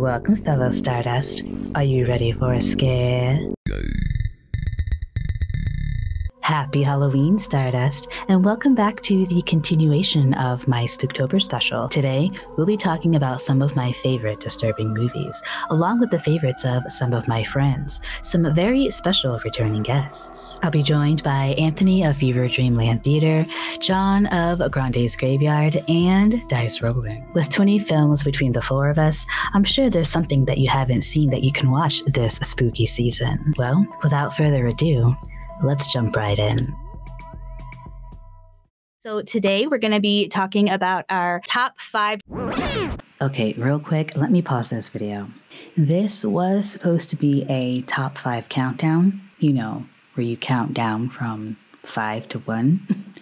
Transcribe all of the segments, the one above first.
Welcome, fellow Stardust. Are you ready for a scare? Happy Halloween, Stardust, and welcome back to the continuation of my Spooktober special. Today, we'll be talking about some of my favorite disturbing movies, along with the favorites of some of my friends, some very special returning guests. I'll be joined by Anthony of Fever Dreamland Theater, John of Grande's Graveyard, and Dice Rollen. With 20 films between the four of us, I'm sure there's something that you haven't seen that you can watch this spooky season. Well, without further ado, let's jump right in. So today we're going to be talking about our top 5. Okay, real quick, let me pause this video. This was supposed to be a top 5 countdown, you know, where you count down from 5 to 1.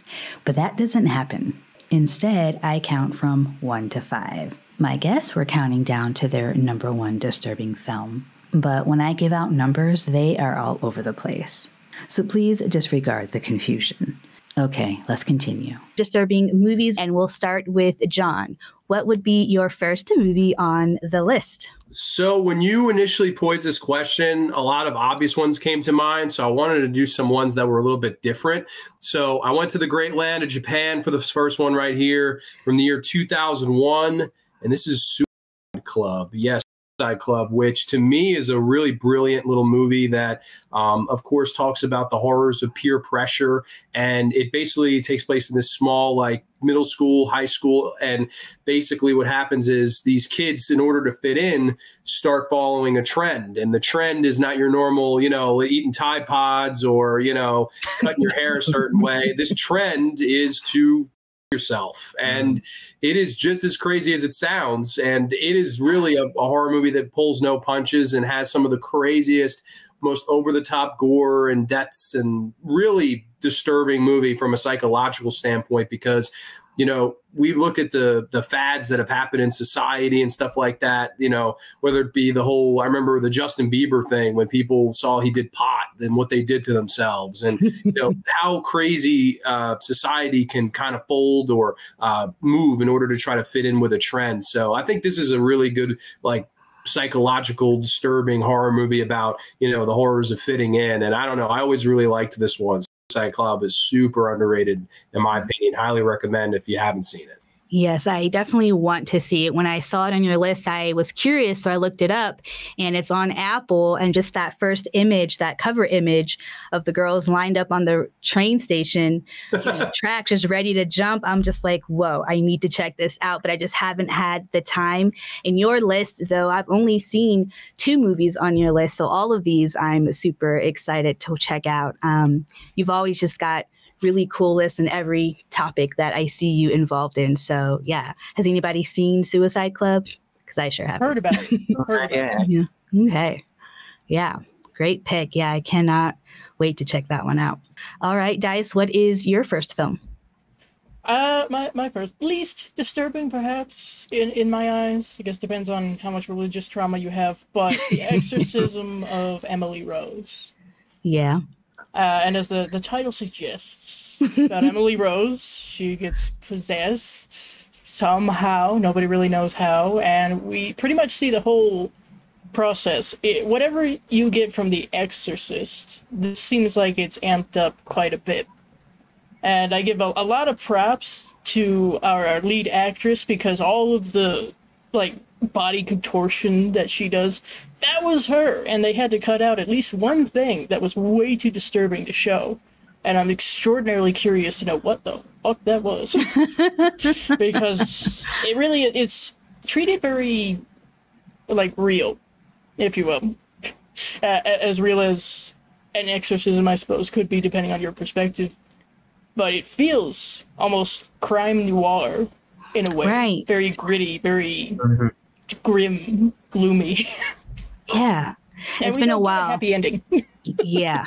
But that doesn't happen. Instead, I count from 1 to 5. My guests were counting down to their number 1 disturbing film. But when I give out numbers, they are all over the place. So please disregard the confusion. Okay, let's continue. Disturbing movies, and we'll start with John. What would be your first movie on the list? So when you initially posed this question, a lot of obvious ones came to mind. So I wanted to do some ones that were a little bit different. So I went to the great land of Japan for the first one right here from the year 2001. And this is Suicide Club. Yes. Club, which to me is a really brilliant little movie that, of course, talks about the horrors of peer pressure. And it basically takes place in this small, like, middle school, high school. And basically what happens is these kids, in order to fit in, start following a trend. And the trend is not your normal, you know, eating Tide Pods or, you know, cutting your hair a certain way. This trend is to yourself, and it is just as crazy as it sounds, and it is really a horror movie that pulls no punches and has some of the craziest, most over-the-top gore and deaths, and really disturbing movie from a psychological standpoint, because, you know, we've looked at the fads that have happened in society and stuff like that, you know, whether it be the whole, I remember the Justin Bieber thing when people saw he did pot and what they did to themselves, and, you know, how crazy society can kind of fold or move in order to try to fit in with a trend. So I think this is a really good, like, psychological, disturbing horror movie about, you know, the horrors of fitting in. And I don't know, I always really liked this one. Suicide Club is super underrated, in my opinion. Highly recommend if you haven't seen it. Yes, I definitely want to see it. When I saw it on your list, I was curious, so I looked it up, and it's on Apple. And just that first image, that cover image of the girls lined up on the train station, track just ready to jump. I'm just like, whoa, I need to check this out. But I just haven't had the time. In your list, though, I've only seen 2 movies on your list. So all of these I'm super excited to check out. You've always just got really cool list in every topic that I see you involved in. So yeah, has anybody seen Suicide Club? Because I sure have. Heard about it. Yeah. Okay. Yeah. Great pick. Yeah, I cannot wait to check that one out. All right, Dice, what is your first film? My first, least disturbing, perhaps, in my eyes. I guess depends on how much religious trauma you have. But The Exorcism of Emily Rose. Yeah. And as the title suggests, it's about Emily Rose. She gets possessed somehow. Nobody really knows how. And we pretty much see the whole process. Whatever you get from The Exorcist, this seems like it's amped up quite a bit. And I give a lot of props to our lead actress, because all of the, like, body contortion that she does, that was her, and they had to cut out at least one thing that was way too disturbing to show, and I'm extraordinarily curious to know what the fuck that was. Because it's treated very, like, real, if you will, as real as an exorcism, I suppose, could be, depending on your perspective, but it feels almost crime noir in a way. Right. Very gritty, very grim, gloomy. Yeah. It's been a while. Happy ending. Yeah.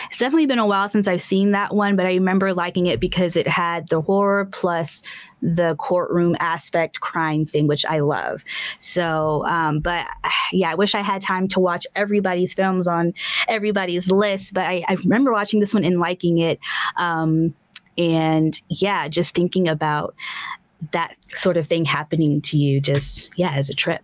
It's definitely been a while since I've seen that one, but I remember liking it because it had the horror plus the courtroom aspect crime thing, which I love. So, but yeah, I wish I had time to watch everybody's films on everybody's list, but I remember watching this one and liking it. And yeah, just thinking about that sort of thing happening to you, just, yeah, as a trip.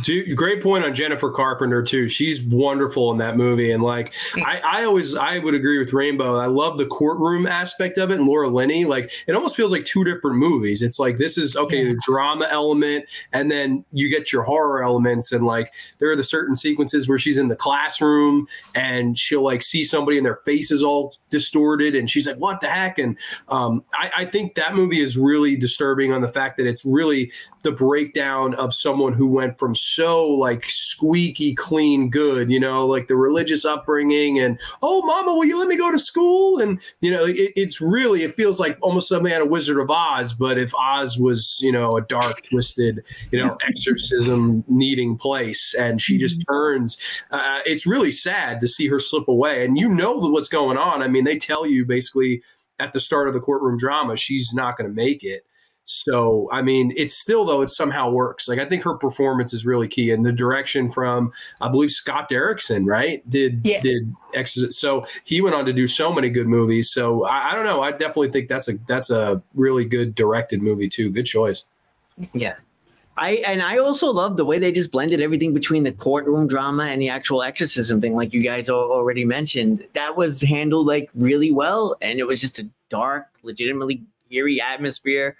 Dude, great point on Jennifer Carpenter too. She's wonderful in that movie, and like I would agree with Rainbow. I love the courtroom aspect of it, and Laura Linney. Like it almost feels like two different movies. It's like this is the drama element, and then you get your horror elements, and like there are the certain sequences where she's in the classroom and she'll like see somebody and their face is all distorted, and she's like, "What the heck?" And I think that movie is really disturbing on the fact that it's really the breakdown of someone who went from so like squeaky clean good, you know, like the religious upbringing and, oh, mama, will you let me go to school? And, you know, it's really, it feels like almost something out of Wizard of Oz, but if Oz was, you know, a dark, twisted, you know, exorcism needing place, and she just turns, it's really sad to see her slip away. And you know what's going on. I mean, they tell you basically at the start of the courtroom drama, she's not going to make it. So, I mean, it's still, though, it somehow works. Like, I think her performance is really key, and the direction from, I believe, Scott Derrickson, right? Did Exorcism. So he went on to do so many good movies. So I don't know. I definitely think that's a really good directed movie too. Good choice. Yeah. I also love the way they just blended everything between the courtroom drama and the actual exorcism thing, like you guys already mentioned. That was handled like really well, and it was just a dark, legitimately eerie atmosphere.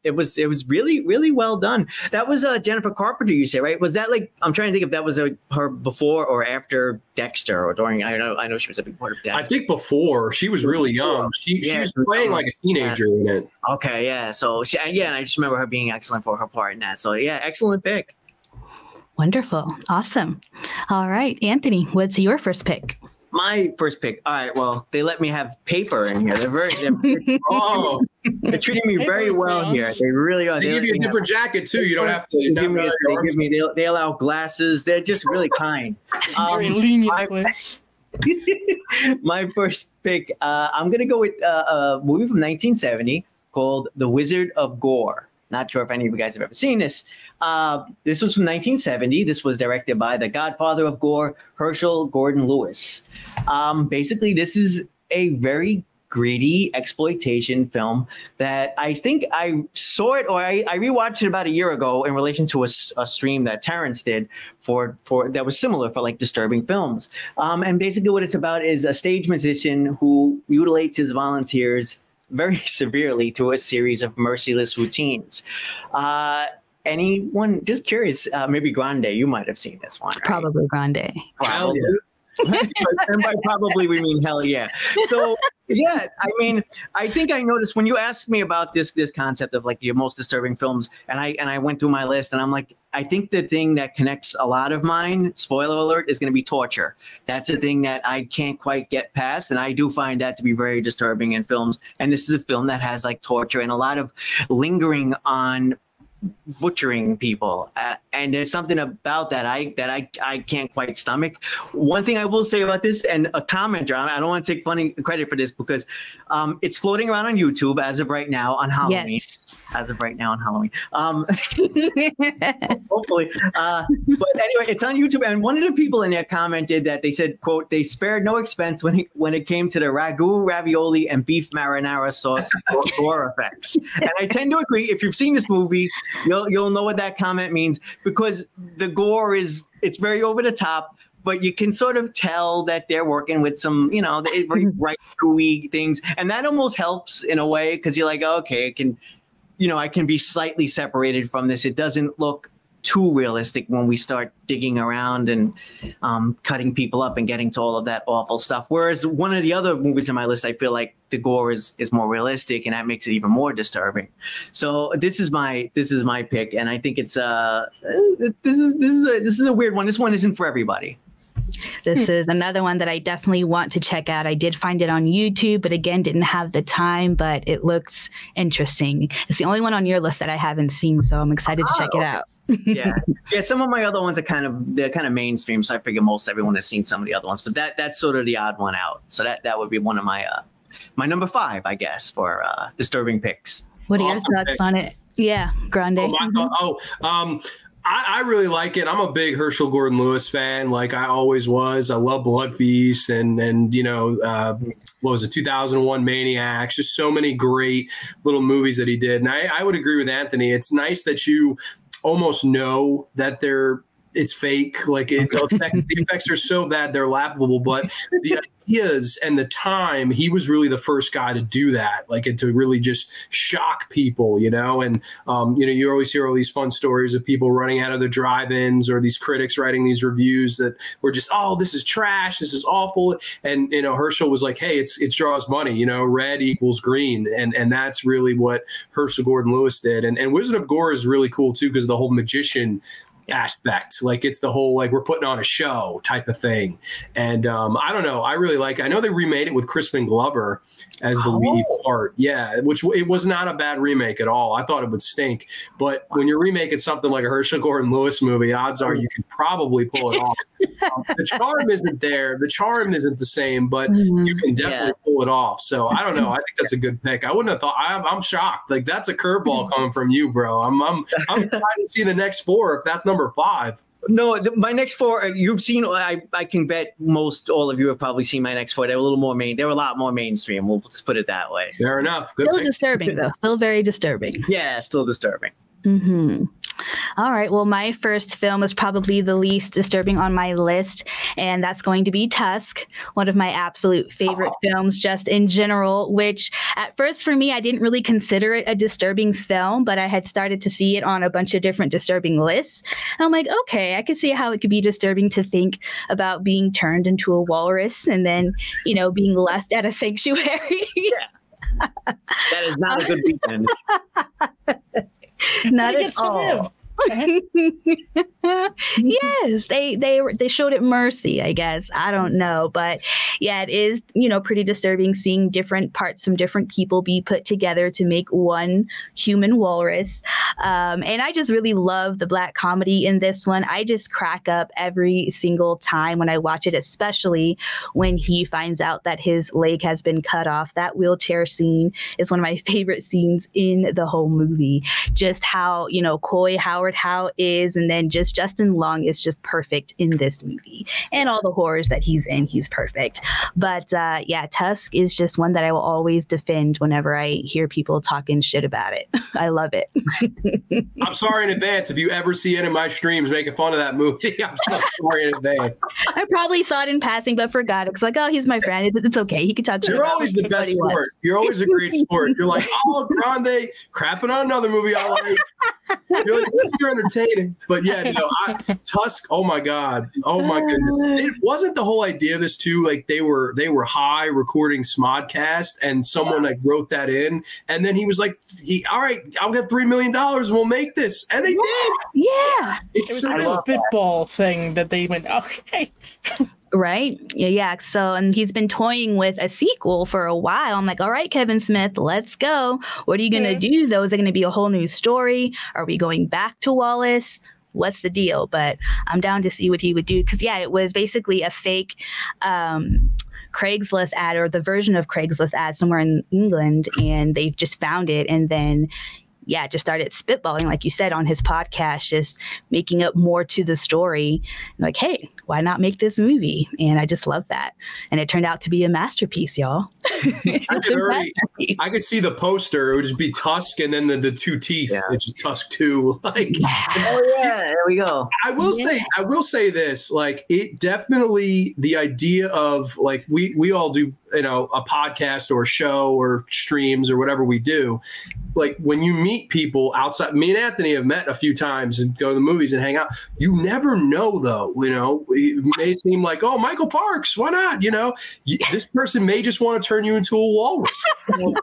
It was really, really well done. That was Jennifer Carpenter, you say, right? Was that like, I'm trying to think if that was her before or after Dexter, or during, I know she was a big part of Dexter. I think before. She was really young. She was playing like a teenager in it. Okay, yeah. So and I just remember her being excellent for her part in that. So yeah, excellent pick. Wonderful. Awesome. All right, Anthony, what's your first pick? My first pick. All right. Well, they let me have paper in here. They're treating me very well here. They really are. They give you a different jacket too. You don't have to. They allow glasses. They're just really kind. Very lenient place. My first pick. I'm gonna go with a movie from 1970 called The Wizard of Gore. Not sure if any of you guys have ever seen this. This was from 1970. This was directed by the godfather of gore, Herschel Gordon Lewis. Basically, this is a very gritty exploitation film that I think I saw it, or I rewatched it about a year ago in relation to a stream that Terrence did for that was similar for like disturbing films. And basically what it's about is a stage musician who mutilates his volunteers very severely through a series of merciless routines. Anyone, just curious, maybe Grande, you might have seen this one, right? Probably Grande. Probably. And by probably we mean hell yeah. So yeah, I mean, I think I noticed when you asked me about this concept of like your most disturbing films, and I went through my list, and I'm like, I think the thing that connects a lot of mine, spoiler alert, is going to be torture. That's a thing that I can't quite get past, and I do find that to be very disturbing in films. And this is a film that has like torture and a lot of lingering on butchering people, and there's something about that I can't quite stomach. One thing I will say about this, and a commenter, I don't want to take funny credit for this because it's floating around on YouTube as of right now on Halloween. Yes. As of right now on Halloween. Hopefully. But anyway, it's on YouTube. And one of the people in there commented that they said, quote, they spared no expense when it came to the ragu, ravioli, and beef marinara sauce gore effects. And I tend to agree. If you've seen this movie, you'll know what that comment means, because the gore it's very over the top. But you can sort of tell that they're working with some, very right gooey things. And that almost helps in a way, because you're like, okay, I can be slightly separated from this. It doesn't look too realistic when we start digging around and cutting people up and getting to all of that awful stuff. Whereas one of the other movies on my list, I feel like the gore is more realistic, and that makes it even more disturbing. So this is my pick, and I think it's this is a weird one. This one isn't for everybody. This is another one that I definitely want to check out. I did find it on YouTube, but again, didn't have the time, but it looks interesting. It's the only one on your list that I haven't seen, so I'm excited to check it out. Yeah. Some of my other ones are kind of mainstream, so I figure most everyone has seen some of the other ones, but that's sort of the odd one out. So that would be one of my number 5, I guess, for disturbing picks. What are your thoughts on it? Yeah, Grande. I really like it. I'm a big Herschel Gordon Lewis fan, like I always was. I love Blood Feast and what was it, 2001 Maniacs, just so many great little movies that he did. And I would agree with Anthony. It's nice that you almost know that it's fake. Like the effects are so bad they're laughable, but the ideas and the time, he was really the first guy to do that, like, and to really just shock people, you know. And you always hear all these fun stories of people running out of the drive-ins, or these critics writing these reviews that were just, oh, this is trash, this is awful. And Herschel was like, hey, it draws money, red equals green, and that's really what Herschel Gordon Lewis did. And Wizard of Gore is really cool too, because the whole magician aspect, like, it's the whole, like, we're putting on a show type of thing. And I don't know, I really like, I know they remade it with Crispin Glover as the lead part, which it was not a bad remake at all. I thought it would stink, but when you're remaking something like a Herschel Gordon Lewis movie, odds are you can probably pull it off. The charm isn't there, the charm isn't the same, but you can definitely pull it off. So I don't know, I think that's a good pick. I wouldn't have thought, I'm shocked, like, that's a curveball coming from you, bro. I'm trying to see the next 4 if that's number 5. No, my next 4, you've seen. I can bet most all of you have probably seen my next 4. They were a little more they were a lot more mainstream. We'll just put it that way. Fair enough. Good Still pick. disturbing, though. Still very disturbing. Yeah, still disturbing. All right. Well, my first film is probably the least disturbing on my list, and that's going to be Tusk, one of my absolute favorite films just in general, which at first for me, I didn't really consider it a disturbing film, but I had started to see it on a bunch of different disturbing lists. And I'm like, okay, I could see how it could be disturbing to think about being turned into a walrus and then, being left at a sanctuary. That is not a good weekend. Not at all. Yes, they showed it mercy, I guess. I don't know, but yeah, it is, pretty disturbing seeing different parts from different people be put together to make one human walrus. And I just really love the Black comedy in this one. I just crack up every single time when I watch it, especially when he finds out that his leg has been cut off. That wheelchair scene is one of my favorite scenes in the whole movie. Just how, coy Howard Howe is, and then just Justin Long is just perfect in this movie, and all the horrors that he's in, he's perfect. But Tusk is just one that I will always defend whenever I hear people talking shit about it. I love it. I'm sorry in advance if you ever see any of my streams making fun of that movie. I'm so sorry in advance. I probably saw it in passing, but forgot it. It's like, oh, he's my friend. It's okay. He can talk shit. You're always the best sport. You're always a great sport. You're like, oh, Grande, crapping on another movie I like. You're like, you're entertaining. But yeah, Tusk, oh my God. Oh my goodness. It wasn't the whole idea of this too, like they were high recording Smodcast, and someone like wrote that in, and then he was like, all right, I'll get $3 million and we'll make this. And they did. Yeah. It was like a spitball thing that they went, okay. Right? Yeah. So, and he's been toying with a sequel for a while. I'm like, all right, Kevin Smith, let's go. What are you going to do, though? Is it going to be a whole new story? Are we going back to Wallace? What's the deal? But I'm down to see what he would do. Because, it was basically a fake Craigslist ad, or the version of Craigslist ad somewhere in England. And they've just found it. And then just started spitballing, like you said, on his podcast, just making up more to the story. Like, hey, why not make this movie? And I just love that. And it turned out to be a masterpiece, y'all. I could see the poster. It would just be Tusk and then the 2 teeth. Yeah. It's just Tusk 2. Like, oh yeah, there we go. I will say this, like, it definitely, the idea of, like, we all do, a podcast or a show or streams or whatever we do. Like, when you meet people outside, me and Anthony have met a few times and go to the movies and hang out. You never know, though. It may seem like, oh, Michael Parks, why not? This person may just want to turn you into a walrus. So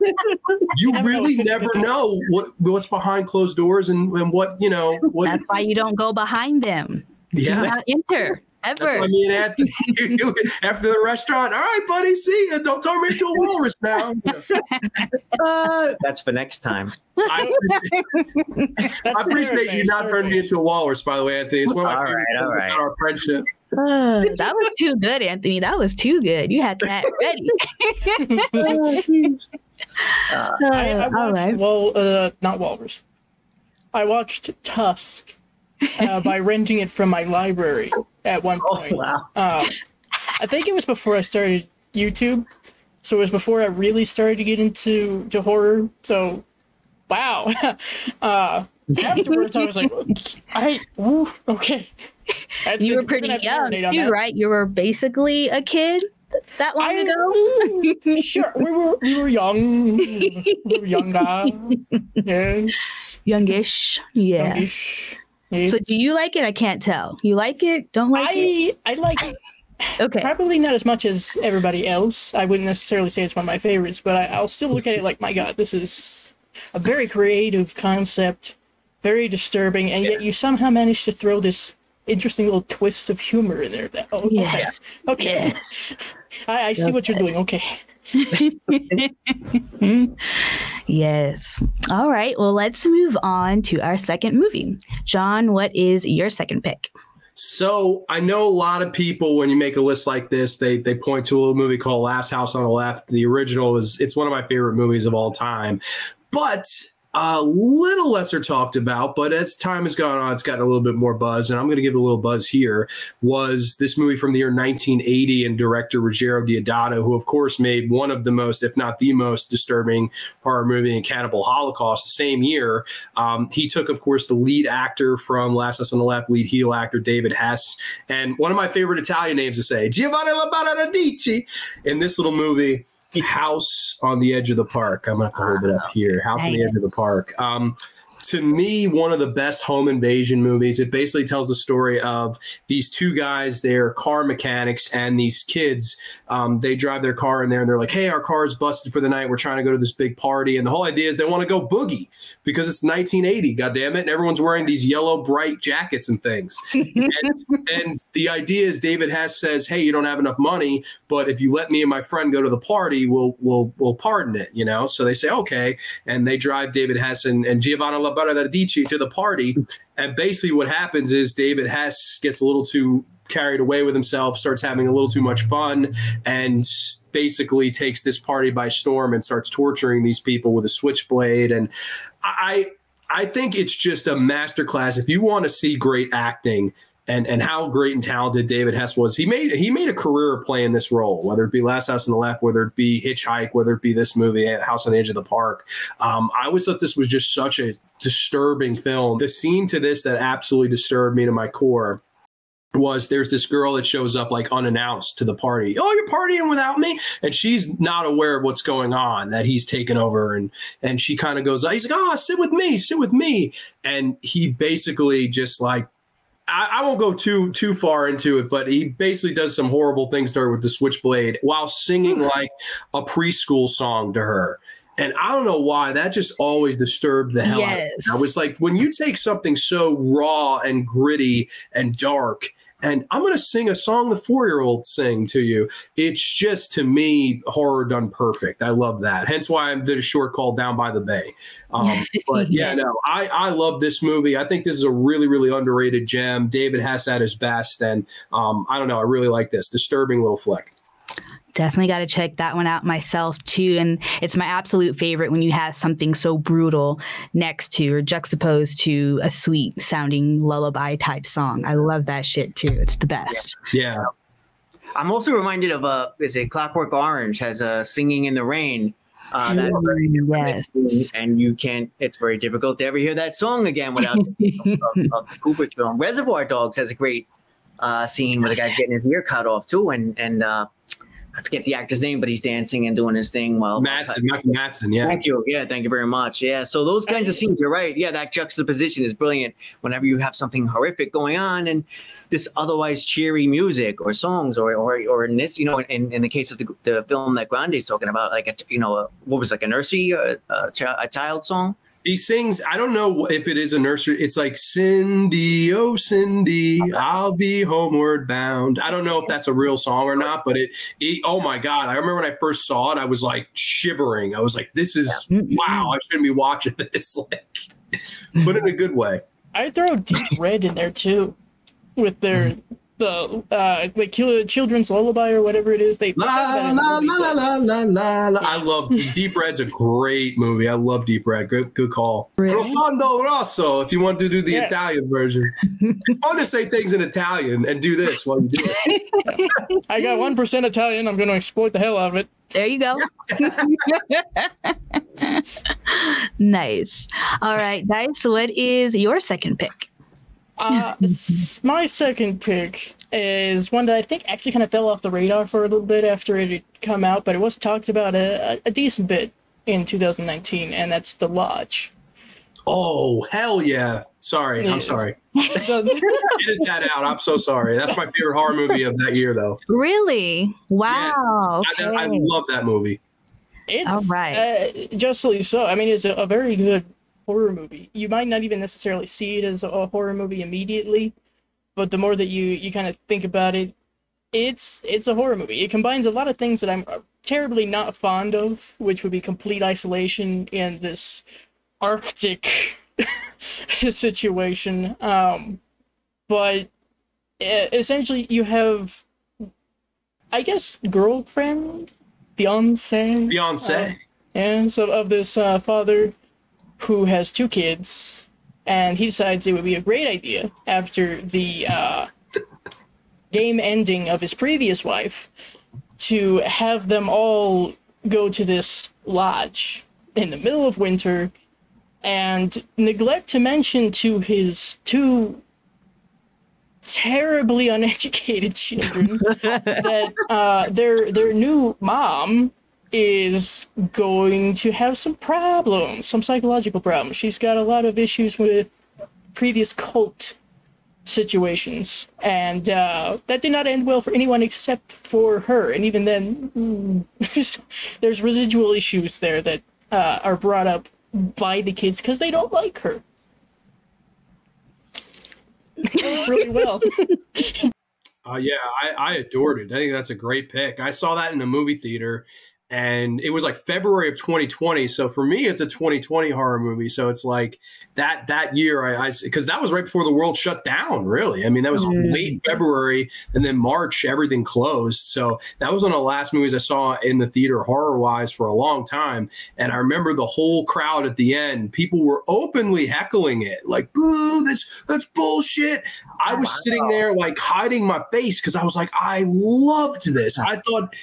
you really never know what's behind closed doors and what. That's why you don't go behind them. Yeah, do not enter. Ever. That's what I mean, Anthony. After the restaurant, all right, buddy, see you. Don't turn me into a walrus now. That's for next time. I appreciate you not turning me into a walrus, by the way, Anthony. It's one of my favorite things about our friendship. That was too good, Anthony. That was too good. You had that ready. I watched, not Walrus. I watched Tusk by renting it from my library at one point. Oh, wow. I think it was before I started YouTube. So it was before I really started to get into horror. So, wow. afterwards, I was like, okay. You were pretty young too, right? You were basically a kid that long ago. Sure, we were young. We were younger. Yeah. Youngish. Yeah. Youngish. So do you like it? I can't tell. You like it? Don't like it? I like it. Okay. Probably not as much as everybody else. I wouldn't necessarily say it's one of my favorites, but I'll still look at it like, my God, this is a very creative concept, very disturbing, and yet you somehow managed to throw this interesting little twist of humor in there. Yes. Okay. Yes. I see what you're doing. Okay. Yes. All right. Well, let's move on to our second movie. John, what is your second pick? So I know a lot of people, when you make a list like this, they point to a little movie called Last House on the Left. The original it's one of my favorite movies of all time, but a little lesser talked about, but as time has gone on, it's gotten a little bit more buzz, and I'm going to give it a little buzz here, was this movie from the year 1980 and director Ruggero Deodato, who, of course, made one of the most, if not the most, disturbing horror movie in Cannibal Holocaust the same year. He took, of course, the lead actor from Last House on the Left, lead heel actor David Hess, and one of my favorite Italian names to say, Giovanni Labaradici, in this little movie, House on the Edge of the Park. I'm going to hold it up here. House on the Edge of the Park. To me, one of the best home invasion movies. It basically tells the story of these two guys. They're car mechanics, and these kids, they drive their car in there, and they're like, hey, our car's busted for the night. We're trying to go to this big party. And the whole idea is they want to go boogie because it's 1980, goddammit, and everyone's wearing these yellow, bright jackets and things. and the idea is David Hess says, hey, you don't have enough money, but if you let me and my friend go to the party, we'll pardon it, you know? So they say, okay. And they drive David Hess and Giovanni Labaradici to the party, and basically what happens is David Hess gets a little too carried away with himself, starts having a little too much fun, and basically takes this party by storm and starts torturing these people with a switchblade. And I think it's just a masterclass. If you want to see great acting and how great and talented David Hess was, he made a career playing this role, whether it be Last House on the Left, whether it be Hitchhike, whether it be this movie, House on the Edge of the Park. I always thought this was just such a disturbing film. The scene to this that absolutely disturbed me to my core was there's this girl that shows up like unannounced to the party. Oh, you're partying without me? And she's not aware of what's going on, that he's taken over. And she kind of goes, he's like, oh, sit with me. And he basically just like, I won't go too far into it, but he basically does some horrible things to her with the switchblade while singing like a preschool song to her. And I don't know why, that just always disturbed the hell out of me. I was like, when you take something so raw and gritty and dark, and I'm going to sing a song the 4-year-olds sing to you, it's just, to me, horror done perfect. I love that. Hence why I did a short called Down by the Bay. But yeah, no, I love this movie. I think this is a really, really underrated gem. David Hess at his best. And I don't know, I really like this. Disturbing little flick. Definitely got to check that one out myself too. And it's my absolute favorite when you have something so brutal next to or juxtaposed to a sweet sounding lullaby type song. I love that shit too. It's the best. Yeah. I'm also reminded of is it Clockwork Orange has a Singing in the Rain. Yes. And you can't, it's very difficult to ever hear that song again without the Kubrick film. Reservoir Dogs has a great scene where the guy's getting his ear cut off too. And I forget the actor's name, but he's dancing and doing his thing while Michael Madsen, yeah. Thank you. Yeah, thank you very much. Yeah. So those kinds of scenes, you're right. Yeah, that juxtaposition is brilliant whenever you have something horrific going on and this otherwise cheery music or songs or in this, you know, in the case of the film that Grande is talking about, like what was like a nursery, a child song. He sings, I don't know if it is a nursery. It's like, Cindy, oh, Cindy, I'll be homeward bound. I don't know if that's a real song or not, but oh my God. I remember when I first saw it, I was like shivering. I was like, this is, wow, I shouldn't be watching this. Like, but in a good way. I'd throw Deep Red in there too, with their like Children's Lullaby or whatever it is. They La la la la la la la. I love Deep Red's a great movie. I love Deep Red. Good call. Really? Profondo Rosso. If you want to do the Italian version, it's fun to say things in Italian and do this while you do it. I got 1% Italian. I'm going to exploit the hell out of it. There you go. Nice. All right, Dice, what is your second pick? My second pick is one that I think actually kind of fell off the radar for a little bit after it had come out, but it was talked about a decent bit in 2019, and that's The Lodge. Oh, hell yeah. Sorry. I'm sorry. So, Edit that out. I'm so sorry. That's my favorite horror movie of that year, though. Really? Wow. Yes. I love that movie. it's All right. Justly so. I mean, it's a very good horror movie. You might not even necessarily see it as a horror movie immediately, but the more that you kind of think about it, it's a horror movie. It combines a lot of things that I'm terribly not fond of, which would be complete isolation in this Arctic situation. But essentially you have, I guess, girlfriend, fiance, and so of this father who has 2 kids, and he decides it would be a great idea after the game ending of his previous wife to have them all go to this lodge in the middle of winter, and neglect to mention to his 2 terribly uneducated children that their new mom is going to have some problems, some psychological problems. She's got a lot of issues with previous cult situations, and that did not end well for anyone except for her. And even then, there's residual issues there that are brought up by the kids because they don't like her. Really well. Yeah, I adored it. I think that's a great pick. I saw that in a movie theater, and it was like February of 2020. So for me, it's a 2020 horror movie. So it's like that year, because that was right before the world shut down, really. I mean, that was late February, and then March, everything closed. So that was one of the last movies I saw in the theater horror-wise for a long time. And I remember the whole crowd at the end, people were openly heckling it, like, boo, that's bullshit. I was sitting there like hiding my face because I was like, I loved this. I thought,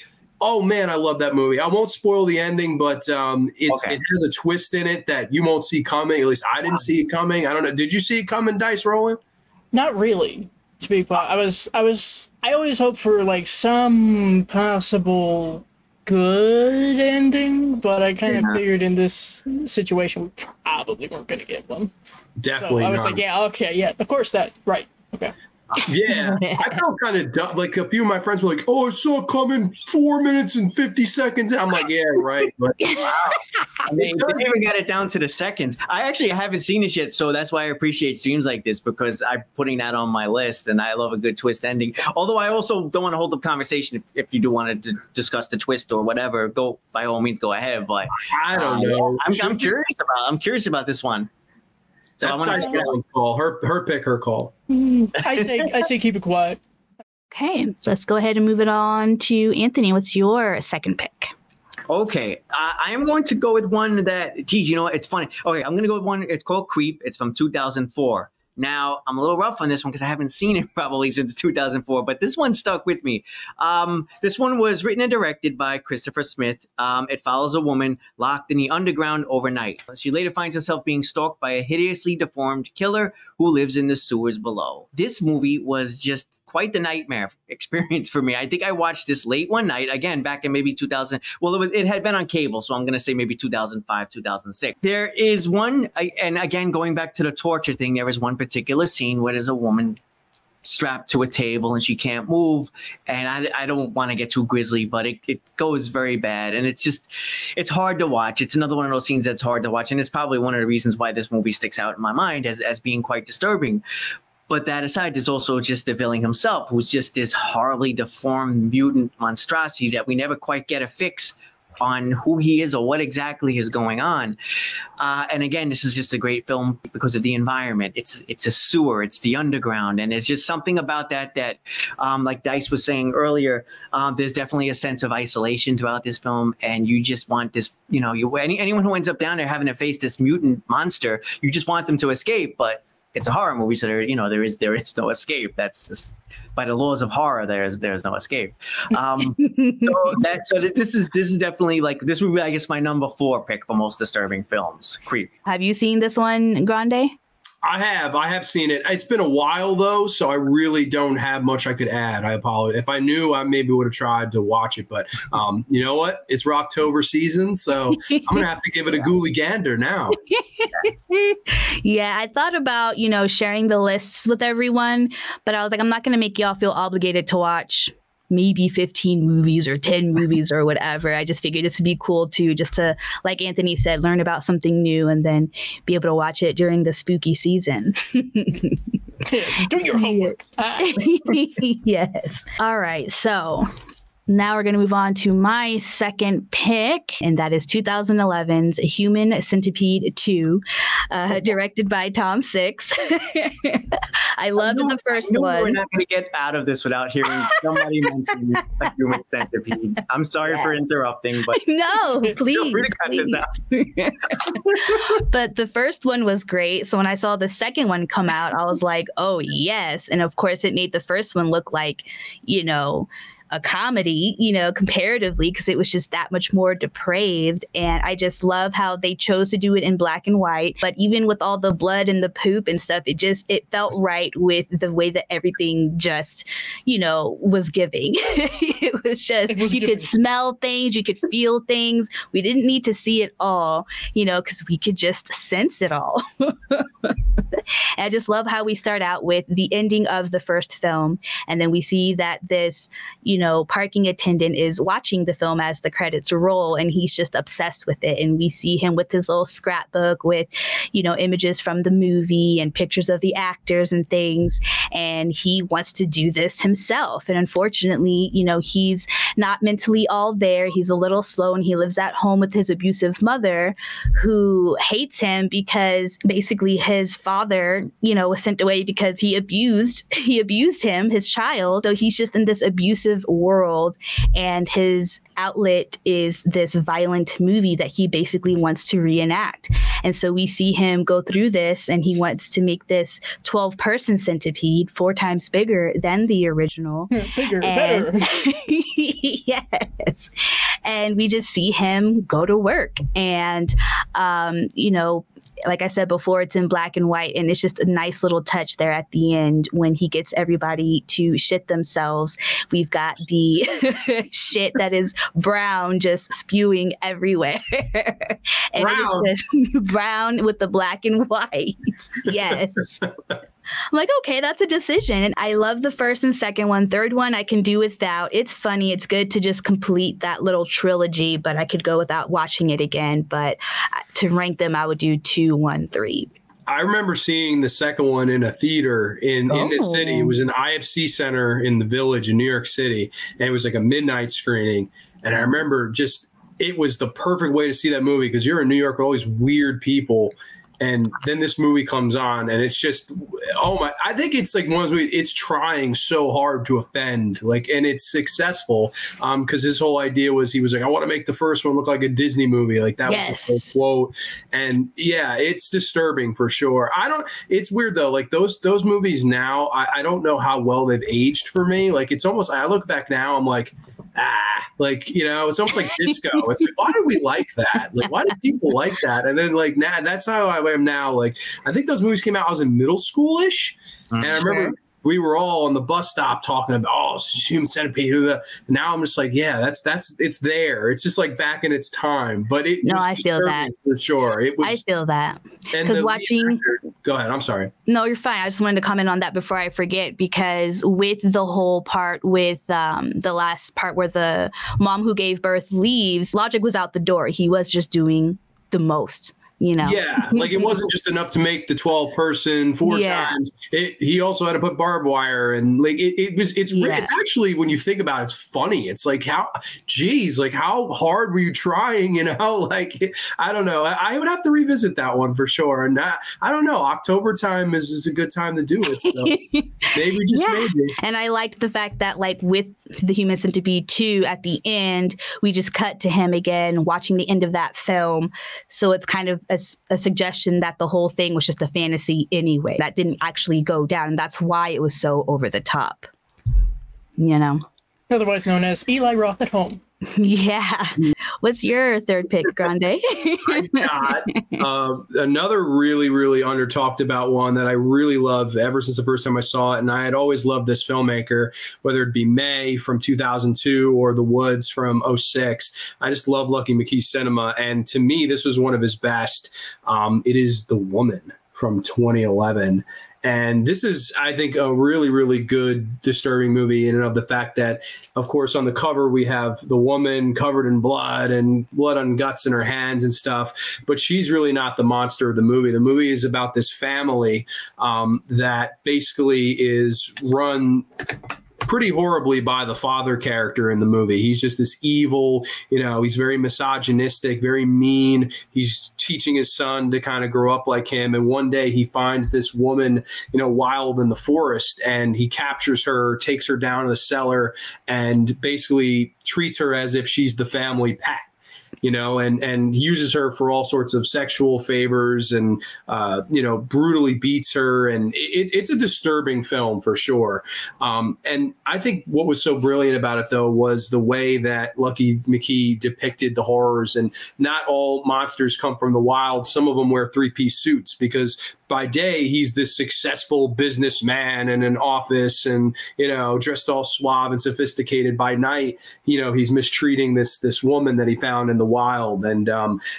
oh man, I love that movie. I won't spoil the ending, but it has a twist in it that you won't see coming. At least I didn't see it coming. I don't know. Did you see it coming, Dice, Rollen? Not really, to be quite. I always hope for like some possible good ending, but I kind of figured in this situation we probably weren't going to get one. Definitely. So I was like, yeah, okay, yeah, of course that, right, okay. Yeah, I felt kind of dumb. Like a few of my friends were like, "Oh, I saw it coming 4 minutes and 50 seconds." I'm like, "Yeah, right." But wow, I mean, they even got it down to the seconds. I actually haven't seen it yet, so that's why I appreciate streams like this, because I'm putting that on my list, and I love a good twist ending. Although I also don't want to hold up conversation. If you do want to discuss the twist or whatever, go by all means, go ahead. But I don't know. I'm curious about this one. So that's Dice Rollen's call. Her pick, her call. I say keep it quiet. Okay, so let's go ahead and move it on to Anthony. What's your second pick? Okay, I am going to go with one that, geez, you know what? It's funny. Okay, I'm going to go with one. It's called Creep. It's from 2004. Now, I'm a little rough on this one because I haven't seen it probably since 2004, but this one stuck with me. This one was written and directed by Christopher Smith. It follows a woman locked in the underground overnight. She later finds herself being stalked by a hideously deformed killer who lives in the sewers below. This movie was just quite the nightmare experience for me. I think I watched this late one night, again, back in maybe 2000. Well, it had been on cable, so I'm going to say maybe 2005, 2006. There is one, and again, going back to the torture thing, there is one particular scene where there's a woman strapped to a table and she can't move, and I don't want to get too grisly, but it goes very bad, and it's hard to watch. It's another one of those scenes that's hard to watch, and it's probably one of the reasons why this movie sticks out in my mind as being quite disturbing. But that aside, there's also just the villain himself, who's just this horribly deformed mutant monstrosity that we never quite get a fix on who he is or what exactly is going on. And again, this is just a great film because of the environment. It's a sewer, it's the underground, and there's just something about that like Dice was saying earlier, there's definitely a sense of isolation throughout this film, and you just want this, anyone who ends up down there having to face this mutant monster, you just want them to escape, but it's a horror movie, so there is no escape. That's just by the laws of horror. There's no escape. This is definitely like, this would be, I guess, my number 4 pick for most disturbing films. Creep. Have you seen this one, Grande? I have seen it. It's been a while though, so I really don't have much I could add. I apologize. If I knew, I maybe would have tried to watch it, but you know what? It's Rocktober season, so I'm gonna have to give it a ghoulie gander now. Yeah, I thought about sharing the lists with everyone, but I was like, I'm not gonna make y'all feel obligated to watch maybe 15 movies or 10 movies or whatever. I just figured this would be cool too, just to, like Anthony said, learn about something new and then be able to watch it during the spooky season. Do your homework. Yes. All right. So now we're going to move on to my second pick, and that is 2011's Human Centipede 2, directed by Tom Six. I loved the first one. We're not going to get out of this without hearing somebody mention a Human Centipede. I'm sorry for interrupting, but no, please. Feel free to cut this out. But the first one was great. So when I saw the second one come out, I was like, oh, yes. And of course, it made the first one look like, a comedy, comparatively, because it was just that much more depraved. And I just love how they chose to do it in black and white. But even with all the blood and the poop and stuff, it felt right with the way that everything just, was giving. It was just, could smell things, you could feel things. We didn't need to see it all, because we could just sense it all. And I just love how we start out with the ending of the first film. And then we see that this, parking attendant is watching the film as the credits roll, and he's just obsessed with it. And we see him with his little scrapbook with, images from the movie and pictures of the actors and things. And he wants to do this himself. And unfortunately, he's not mentally all there. He's a little slow, and he lives at home with his abusive mother, who hates him because basically his father, was sent away because he abused him, his child. So he's just in this abusive world, and his outlet is this violent movie that he basically wants to reenact. And so we see him go through this, and he wants to make this 12-person centipede 4 times bigger than the original. Bigger, better. Yes. And we just see him go to work, and like I said before, it's in black and white, and it's just a nice little touch there at the end when he gets everybody to shit themselves. We've got the shit that is brown just spewing everywhere. And Brown. it is brown with the black and white. Yes. I'm like, okay, that's a decision. And I love the first and second one. Third one, I can do without. It's funny. It's good to just complete that little trilogy, but I could go without watching it again. But to rank them, I would do 2, 1, 3. I remember seeing the second one in a theater in the city. It was an IFC center in the Village in New York City, and it was like a midnight screening. And I remember it was the perfect way to see that movie because you're in New York with all these weird people. And then this movie comes on, and it's just, oh my! I think it's like one of those movies. It's trying so hard to offend, and it's successful. Because his whole idea was, he was like, I want to make the first one look like a Disney movie. Like that was his whole quote. And yeah, it's disturbing for sure. It's weird though. Like those movies now, I don't know how well they've aged for me. Like it's almost, I look back now, I'm like, it's almost like disco. It's like, why do we like that? Like, why do people like that? And then that's how I am now. Like, I think those movies came out, I was in middle school-ish. And I remember we were all on the bus stop talking about, Human Centipede. And now I'm just like, yeah, it's there. It's just like back in its time. But I feel that. For sure. I feel that. Because go ahead. I'm sorry. No, you're fine. I just wanted to comment on that before I forget, because with the whole part with the last part where the mom who gave birth leaves, logic was out the door. He was just doing the most. you know. Yeah, like it wasn't just enough to make the 12-person 4 times. He also had to put barbed wire, and like it's actually, when you think about it, it's funny. It's like, how hard were you trying? You know, like I don't know. I would have to revisit that one for sure. And I don't know. October time is a good time to do it. So maybe just maybe. And I liked the fact that like with the Human Centipede 2 at the end, we just cut to him again watching the end of that film. So it's kind of a suggestion that the whole thing was just a fantasy anyway. That didn't actually go down. And that's why it was so over the top. You know? Otherwise known as Eli Roth at home. Yeah. What's your third pick, Grande? I got another really, really under talked about one that I really love ever since the first time I saw it. And I had always loved this filmmaker, whether it be May from 2002 or The Woods from 2006. I just love Lucky McKee's cinema. And to me, this was one of his best. It is The Woman from 2011. And this is, I think, a really, really good, disturbing movie in and of the fact that, of course, on the cover, we have the woman covered in blood and blood on guts in her hands and stuff. But she's really not the monster of the movie. The movie is about this family that basically is run pretty horribly by the father character in the movie. He's just this evil, he's very misogynistic, very mean. He's teaching his son to kind of grow up like him. And one day he finds this woman, wild in the forest, and he captures her, takes her down to the cellar, and basically treats her as if she's the family pet. And uses her for all sorts of sexual favors and, brutally beats her. And it's a disturbing film for sure. And I think what was so brilliant about it, though, was the way that Lucky McKee depicted the horrors. And not all monsters come from the wild. Some of them wear 3-piece suits because by day, he's this successful businessman in an office and, dressed all suave and sophisticated. By night, he's mistreating this woman that he found in the wild. And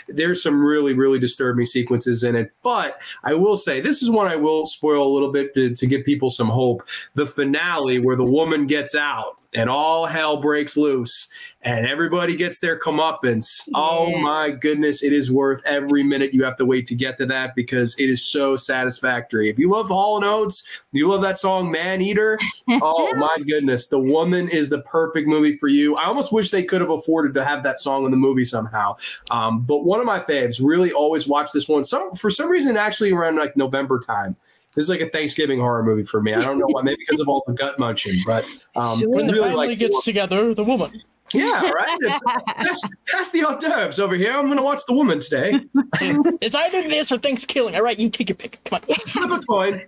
there's some really, really disturbing sequences in it. But I will say, this is one I will spoil a little bit to give people some hope. The finale where the woman gets out and all hell breaks loose and everybody gets their comeuppance. Yeah. Oh my goodness, it is worth every minute you have to wait to get to that because it is so satisfactory. If you love Hall & Oates, you love that song Man Eater, oh my goodness, The Woman is the perfect movie for you. I almost wish they could have afforded to have that song in the movie somehow. But one of my faves, really always watch this one. For some reason, actually around like November time. This is like a Thanksgiving horror movie for me. I don't know why, maybe because of all the gut munching, but when the family gets together, The Woman. Yeah, right. Pass the hors d'oeuvres over here. I'm going to watch The Woman today. It's either this or Thanksgiving. All right, you take your pick. Come on. Flip a coin.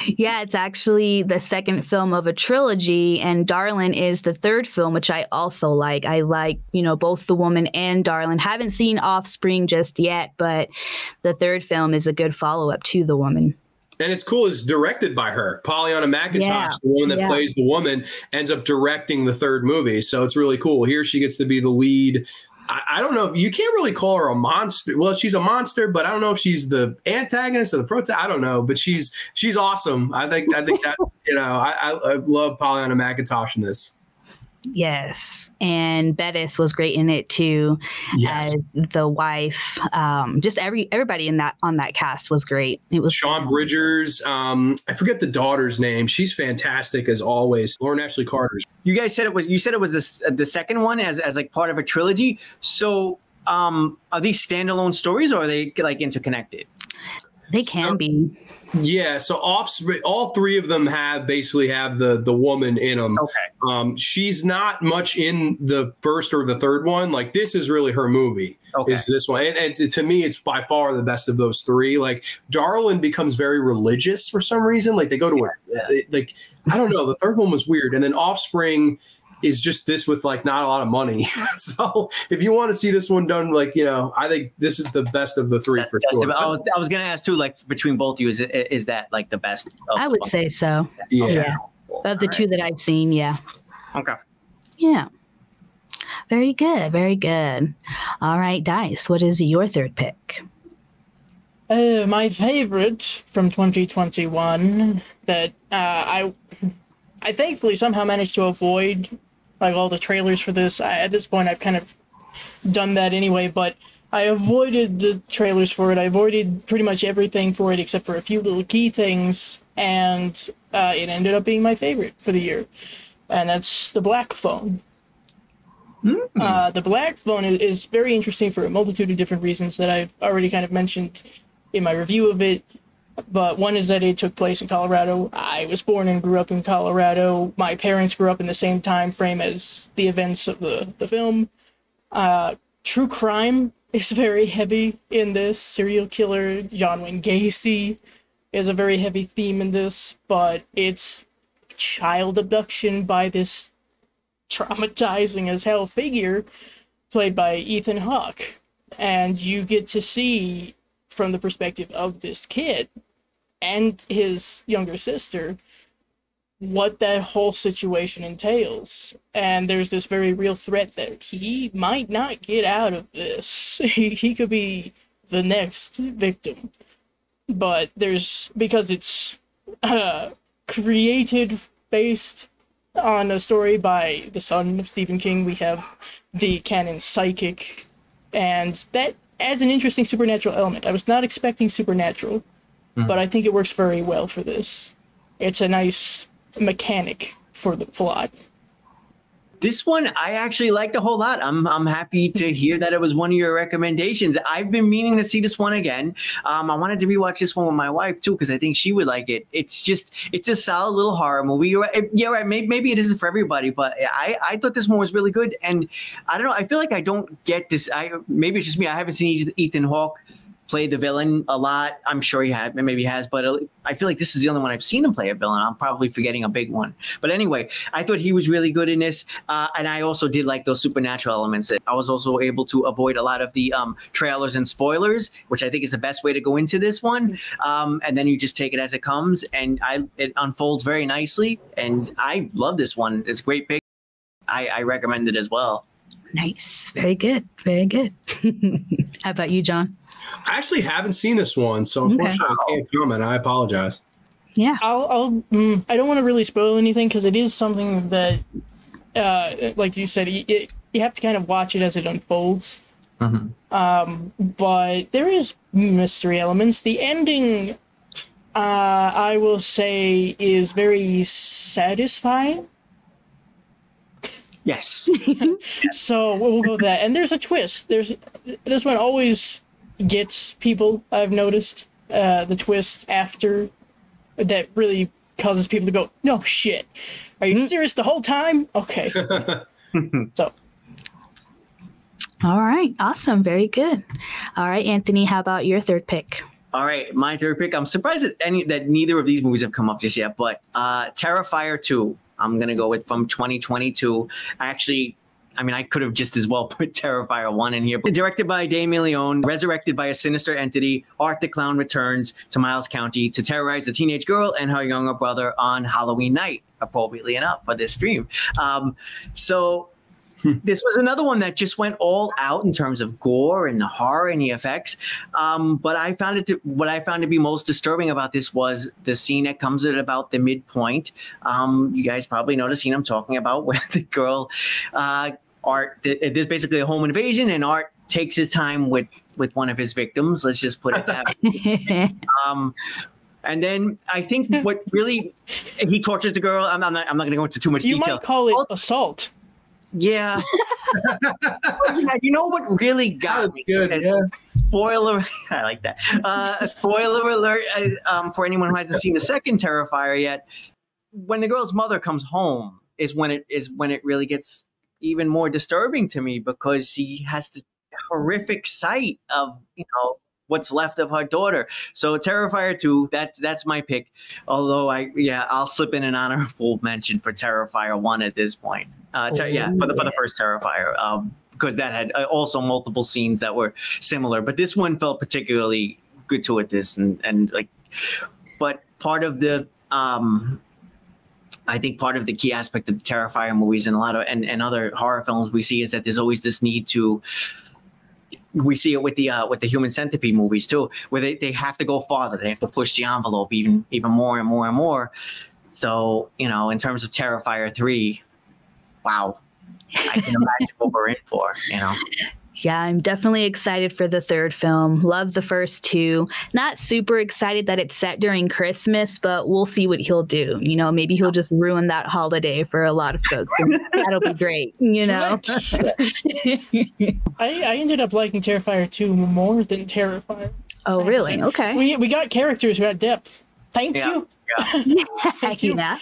Yeah, it's actually the second film of a trilogy, and Darlin is the third film, which I also like. I like, both The Woman and Darlin. Haven't seen Offspring just yet, but the third film is a good follow-up to The Woman. And it's cool, it's directed by her. Pollyanna McIntosh, the woman that plays the woman, ends up directing the third movie. So it's really cool. Here she gets to be the lead. I don't know. You can't really call her a monster. Well, she's a monster, but I don't know if she's the antagonist or the protagonist. I don't know. But she's awesome. I think that's, I love Pollyanna McIntosh in this. Yes, and Bettis was great in it too, as the wife. Just everybody on that cast was great. It was Sean Bridgers. I forget the daughter's name. She's fantastic as always. Lauren Ashley Carter. You guys said it was. You said it was the second one as like part of a trilogy. So are these standalone stories or are they like interconnected? They can be. Yeah, so all three of them basically have the woman in them. Okay. She's not much in the first or the third one. Like, this is really her movie. Okay. Is this one. And to me, it's by far the best of those three. Like, Darlin becomes very religious for some reason. Like, they go to I don't know. The third one was weird. And then Offspring is just this with like not a lot of money. So if you want to see this one done, like, I think this is the best of the three for sure. I was going to ask too, like between both of you, is that like the best? I would say so. Yeah. Of the two that I've seen. Yeah. Okay. Yeah. Very good. Very good. All right, Dice, what is your third pick? My favorite from 2021 that I thankfully somehow managed to avoid like all the trailers for this. At this point, I've kind of done that anyway, but I avoided the trailers for it. I avoided pretty much everything for it except for a few little key things, and it ended up being my favorite for the year. And that's The Black Phone. The Black Phone is very interesting for a multitude of different reasons that I've already kind of mentioned in my review of it. But one is that it took place in Colorado. I was born and grew up in Colorado. My parents grew up in the same time frame as the events of the film. True crime is very heavy in this. Serial killer John Wayne Gacy is a very heavy theme in this, but it's child abduction by this traumatizing as hell figure played by Ethan Hawke. And you get to see from the perspective of this kid and his younger sister what that whole situation entails. And there's this very real threat that he might not get out of this. He could be the next victim. But because it's created based on a story by the son of Stephen King, we have the canon psychic, and that adds an interesting supernatural element. I was not expecting supernatural, but I think it works very well for this. It's a nice mechanic for the plot. This one I actually liked a whole lot. I'm happy to hear that it was one of your recommendations. I've been meaning to see this one again. I wanted to rewatch this one with my wife too because I think she would like it. It's a solid little horror movie. You're right. Yeah, right. Maybe it isn't for everybody, but I thought this one was really good. And I don't know. I feel like I don't get this. Maybe it's just me. I haven't seen Ethan Hawke play the villain a lot. I'm sure he had, maybe he has, but I feel like this is the only one I've seen him play a villain. I'm probably forgetting a big one. But anyway, I thought he was really good in this. And I also did like those supernatural elements. I was also able to avoid a lot of the trailers and spoilers, which I think is the best way to go into this one. And then you just take it as it comes, and it unfolds very nicely. And I love this one. It's a great pick. I recommend it as well. Nice. Very good. Very good. How about you, John? I actually haven't seen this one, so unfortunately I can't comment. I apologize. Yeah. I don't want to really spoil anything because it is something that, like you said, you have to kind of watch it as it unfolds. But there is mystery elements. The ending, I will say, is very satisfying. Yes. So we'll go with that. And there's a twist. This one always gets people, I've noticed. The twist after that really causes people to go, no shit. Are you serious the whole time? Okay. So. All right. Awesome. Very good. All right, Anthony, how about your third pick? All right, my third pick. I'm surprised that neither of these movies have come up just yet, but Terrifier 2. I'm going to go with from 2022. I could have just as well put Terrifier 1 in here. But directed by Damien Leone, resurrected by a sinister entity, Art the Clown returns to Miles County to terrorize a teenage girl and her younger brother on Halloween night, appropriately enough, for this stream. This was another one that just went all out in terms of gore and the horror and the effects. But what I found to be most disturbing about this was the scene that comes at about the midpoint. You guys probably know the scene I'm talking about, where the girl, Art, there's basically a home invasion, and Art takes his time with one of his victims. Let's just put it that way. And then I think what really, he tortures the girl. I'm not going to go into too much detail. You might call it assault. Yeah. You know what really got me? Good. Yeah. Spoiler. I like that. A spoiler alert for anyone who hasn't seen the second Terrifier yet. When the girl's mother comes home is when it really gets even more disturbing to me, because she has the horrific sight of what's left of her daughter. So Terrifier 2, that's my pick. Although I'll slip in an honorable mention for Terrifier 1 at this point. For the first Terrifier, because that had also multiple scenes that were similar. But this one felt particularly good to it. But part of the I think part of the key aspect of the Terrifier movies and a lot of and other horror films we see is that there's always this need to. We see it with the Human Centipede movies too, where they have to go farther. They have to push the envelope even more and more and more. So in terms of Terrifier 3, wow, I can imagine what we're in for. Yeah, I'm definitely excited for the third film. Love the first two. Not super excited that it's set during Christmas, but we'll see what he'll do. You know, maybe he'll just ruin that holiday for a lot of folks. And that'll be great, you know? I ended up liking Terrifier 2 more than Terrifier. Oh, really? Okay. We got characters who had depth. Thank you. Yeah. Thank you. Yeah.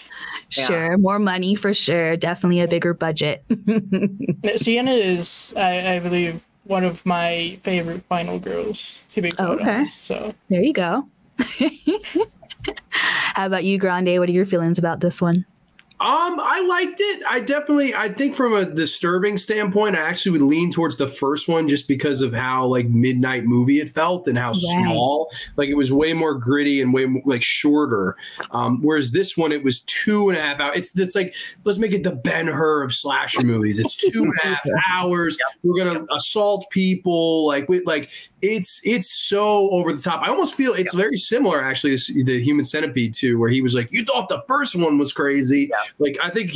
Sure. More money for sure. Definitely a bigger budget. Sienna is, I believe, one of my favorite final girls, to be quite honest. So there you go. How about you, Grande? What are your feelings about this one? I liked it. I think from a disturbing standpoint, I actually would lean towards the first one just because of how like midnight movie it felt and how small. Like it was way more gritty and way more, like shorter. Whereas this one, it was 2.5 hours. It's like, let's make it the Ben-Hur of slasher movies. It's 2.5 hours. We're gonna assault people. It's so over the top. I almost feel it's very similar actually to the Human Centipede 2, where he was like, you thought the first one was crazy. Yeah. Like I think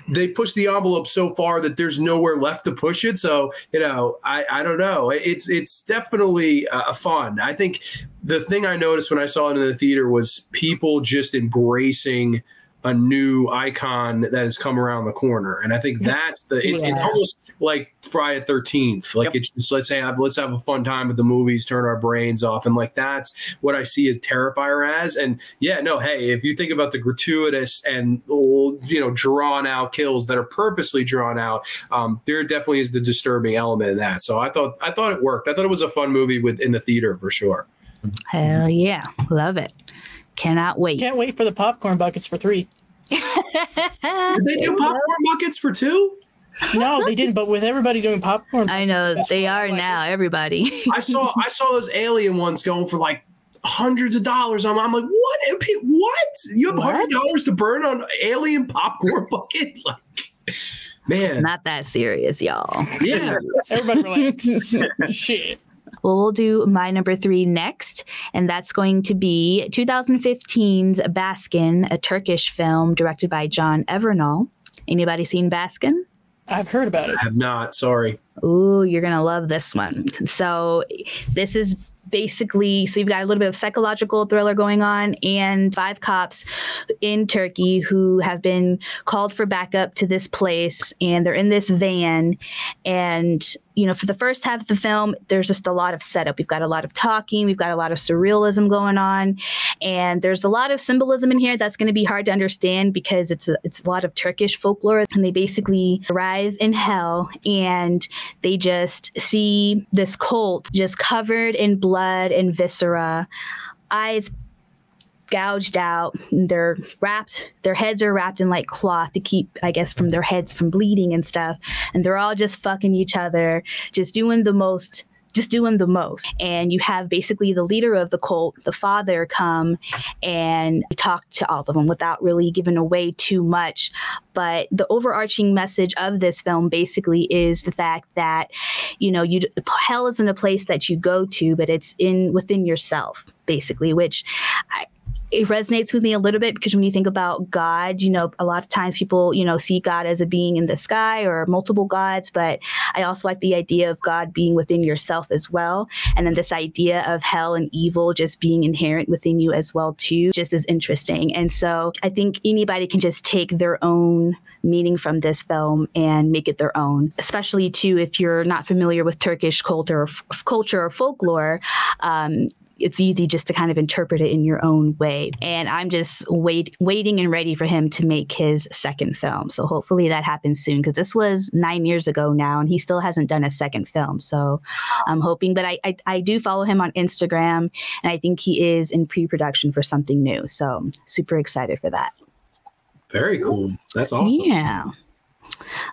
they pushed the envelope so far that there's nowhere left to push it. So, you know, I don't know. It's definitely fun. I think the thing I noticed when I saw it in the theater was people just embracing a new icon that has come around the corner. And I think that's it's almost like Friday the 13th. Like it's just, let's have a fun time at the movies, turn our brains off. And like, that's what I see as Terrifier as. And yeah, no, hey, if you think about the gratuitous and, you know, drawn out kills that are purposely drawn out, there definitely is the disturbing element in that. So I thought it worked. I thought it was a fun movie in the theater for sure. Hell yeah. Love it. Cannot wait. Can't wait for the popcorn buckets for 3. Did they do popcorn buckets for 2? No, they didn't. But with everybody doing popcorn, I know they are now. Everybody. I saw those alien ones going for like hundreds of dollars. I'm like, what? You have $100 to burn on alien popcorn bucket? Like, man, not that serious, y'all. Yeah, everybody relax. Shit. Well, we'll do my number 3 next, and that's going to be 2015's Baskin, a Turkish film directed by John Evernal. Anybody seen Baskin? I've heard about it. I have not. Sorry. Ooh, you're going to love this one. So this is basically, so you've got a little bit of psychological thriller going on and 5 cops in Turkey who have been called for backup to this place, and they're in this van. And, you know, for the first half of the film, there's just a lot of setup. We've got a lot of talking. We've got a lot of surrealism going on. And there's a lot of symbolism in here that's going to be hard to understand because it's a lot of Turkish folklore. And they basically arrive in hell and they just see this cult just covered in blood and viscera, eyes gouged out. Their heads are wrapped in like cloth to keep, I guess, from their heads from bleeding and stuff. And they're all just fucking each other, just doing the most. And you have basically the leader of the cult, the father, come and talk to all of them without really giving away too much. But the overarching message of this film basically is the fact that, you know, hell isn't a place that you go to, but it's within yourself, basically, which it resonates with me a little bit because when you think about God, you know, a lot of times people, you know, see God as a being in the sky or multiple gods, but I also like the idea of God being within yourself as well. And then this idea of hell and evil just being inherent within you as well, too, just as interesting. And so I think anybody can just take their own meaning from this film and make it their own, especially, too, if you're not familiar with Turkish culture or folklore. It's easy just to kind of interpret it in your own way. And I'm just waiting and ready for him to make his second film. So hopefully that happens soon, because this was 9 years ago now and he still hasn't done a second film. So I'm hoping, but I do follow him on Instagram and I think he is in pre-production for something new. So super excited for that. Very cool. That's awesome. Yeah.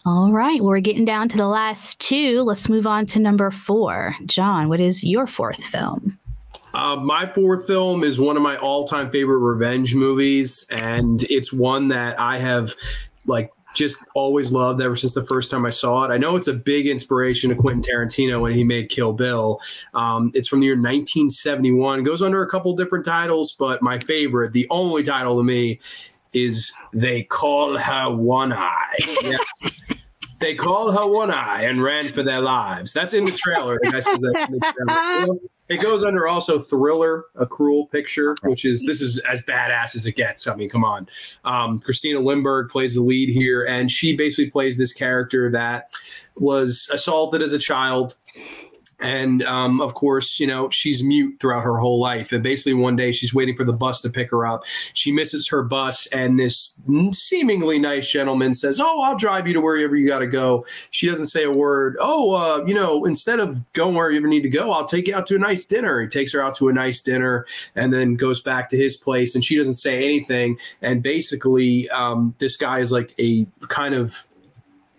All right. Well, we're getting down to the last 2. Let's move on to number 4. John, what is your 4th film? My 4th film is one of my all-time favorite revenge movies, and it's one that I have like just always loved ever since the first time I saw it. I know it's a big inspiration to Quentin Tarantino when he made Kill Bill. It's from the year 1971. It goes under a couple different titles, but my favorite, the only title to me, is They Call Her One Eye. Yes. They called her One Eye and ran for their lives. That's in the trailer. The guy says that in the trailer. It goes under also Thriller, A Cruel Picture, this is as badass as it gets. I mean, come on. Christina Lindbergh plays the lead here, and she basically plays this character that was assaulted as a child. And, of course, you know, she's mute throughout her whole life. And basically one day she's waiting for the bus to pick her up. She misses her bus, and this seemingly nice gentleman says, "Oh, I'll drive you to wherever you got to go." She doesn't say a word. "Oh, you know, instead of going where you ever need to go, I'll take you out to a nice dinner." He takes her out to a nice dinner and then goes back to his place, and she doesn't say anything. And basically, this guy is like a kind of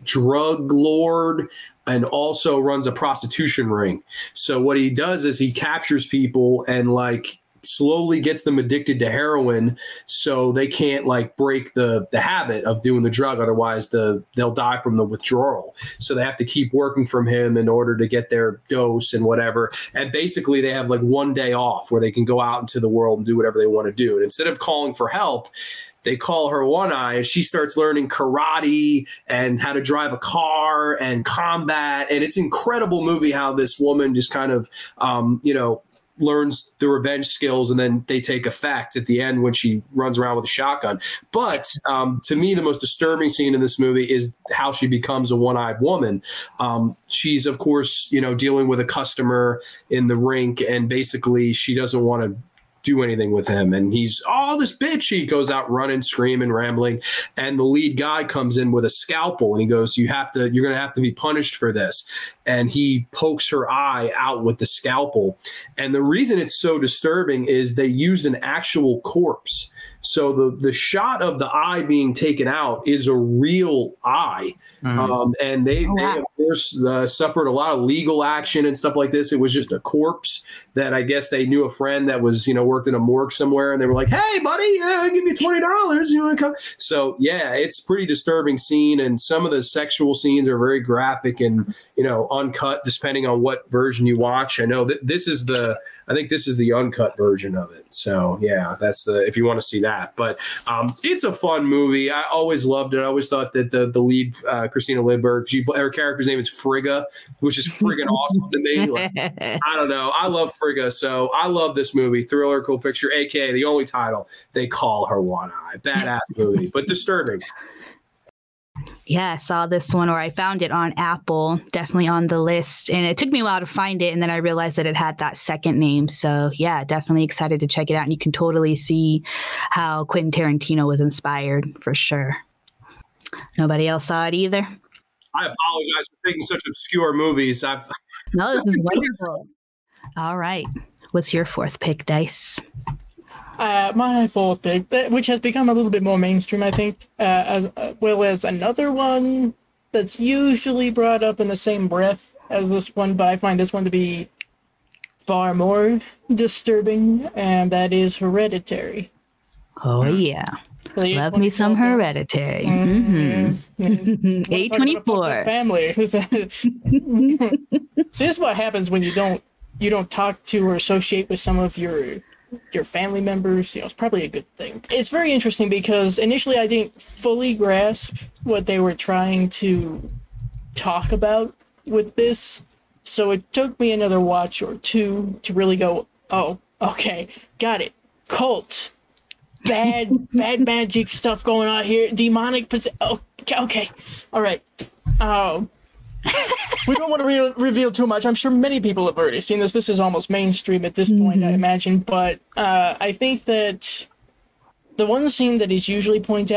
drug lord and also runs a prostitution ring. So what he does is he captures people and like slowly gets them addicted to heroin so they can't like break the habit of doing the drug. Otherwise they'll die from the withdrawal. So they have to keep working from him in order to get their dose and whatever. And basically they have like one day off where they can go out into the world and do whatever they want to do. And instead of calling for help, they call her One Eye, and she starts learning karate and how to drive a car and combat. And it's an incredible movie how this woman just kind of, you know, learns the revenge skills, and then they take effect at the end when she runs around with a shotgun. But to me, the most disturbing scene in this movie is how she becomes a one-eyed woman. She's, of course, you know, dealing with a customer in the rink, and basically she doesn't want to do anything with him, and he's, "Oh, this bitch." He goes out running, screaming, rambling, and the lead guy comes in with a scalpel, and he goes, you're gonna have to be punished for this. And he pokes her eye out with the scalpel. And the reason it's so disturbing is they used an actual corpse. So the shot of the eye being taken out is a real eye. And they of course suffered a lot of legal action and stuff like this. It was just a corpse that I guess they knew a friend that was, you know, worked in a morgue somewhere, and they were like, "Hey buddy, I'll give you $20. You want to come?" So yeah, it's a pretty disturbing scene, and some of the sexual scenes are very graphic and, you know, uncut depending on what version you watch. I know that I think this is the uncut version of it. So yeah, that's if you want to see that. But it's a fun movie. I always loved it. I always thought that the lead, Christina Lindbergh, her character's name is Frigga, which is friggin' awesome to me. Like, I don't know. I love Frigga, so I love this movie, Thriller, Cool Picture, aka the only title. They call her One Eye. Badass movie, but disturbing. Yeah, I saw this one, or I found it on Apple, definitely on the list. And it took me a while to find it, and then I realized that it had that second name. So yeah, definitely excited to check it out. And you can totally see how Quentin Tarantino was inspired, for sure. Nobody else saw it either? I apologize for picking such obscure movies. No, this is wonderful. All right. What's your fourth pick, Dice? My fourth pick, which has become a little bit more mainstream, I think, as well as another one that's usually brought up in the same breath as this one, but I find this one to be far more disturbing, and that is Hereditary. Oh, yeah. Love me some Hereditary. A24. Family. See, this is what happens when you don't talk to or associate with some of your family members. You know, it's probably a good thing. It's very interesting because initially I didn't fully grasp what they were trying to talk about with this. So it took me another watch or two to really go, "Oh, okay, got it. Cult. Bad magic stuff going on here. Demonic okay. All right. We don't want to reveal too much. I'm sure many people have already seen this. This is almost mainstream at this point, I imagine. But I think that the one scene that is usually pointed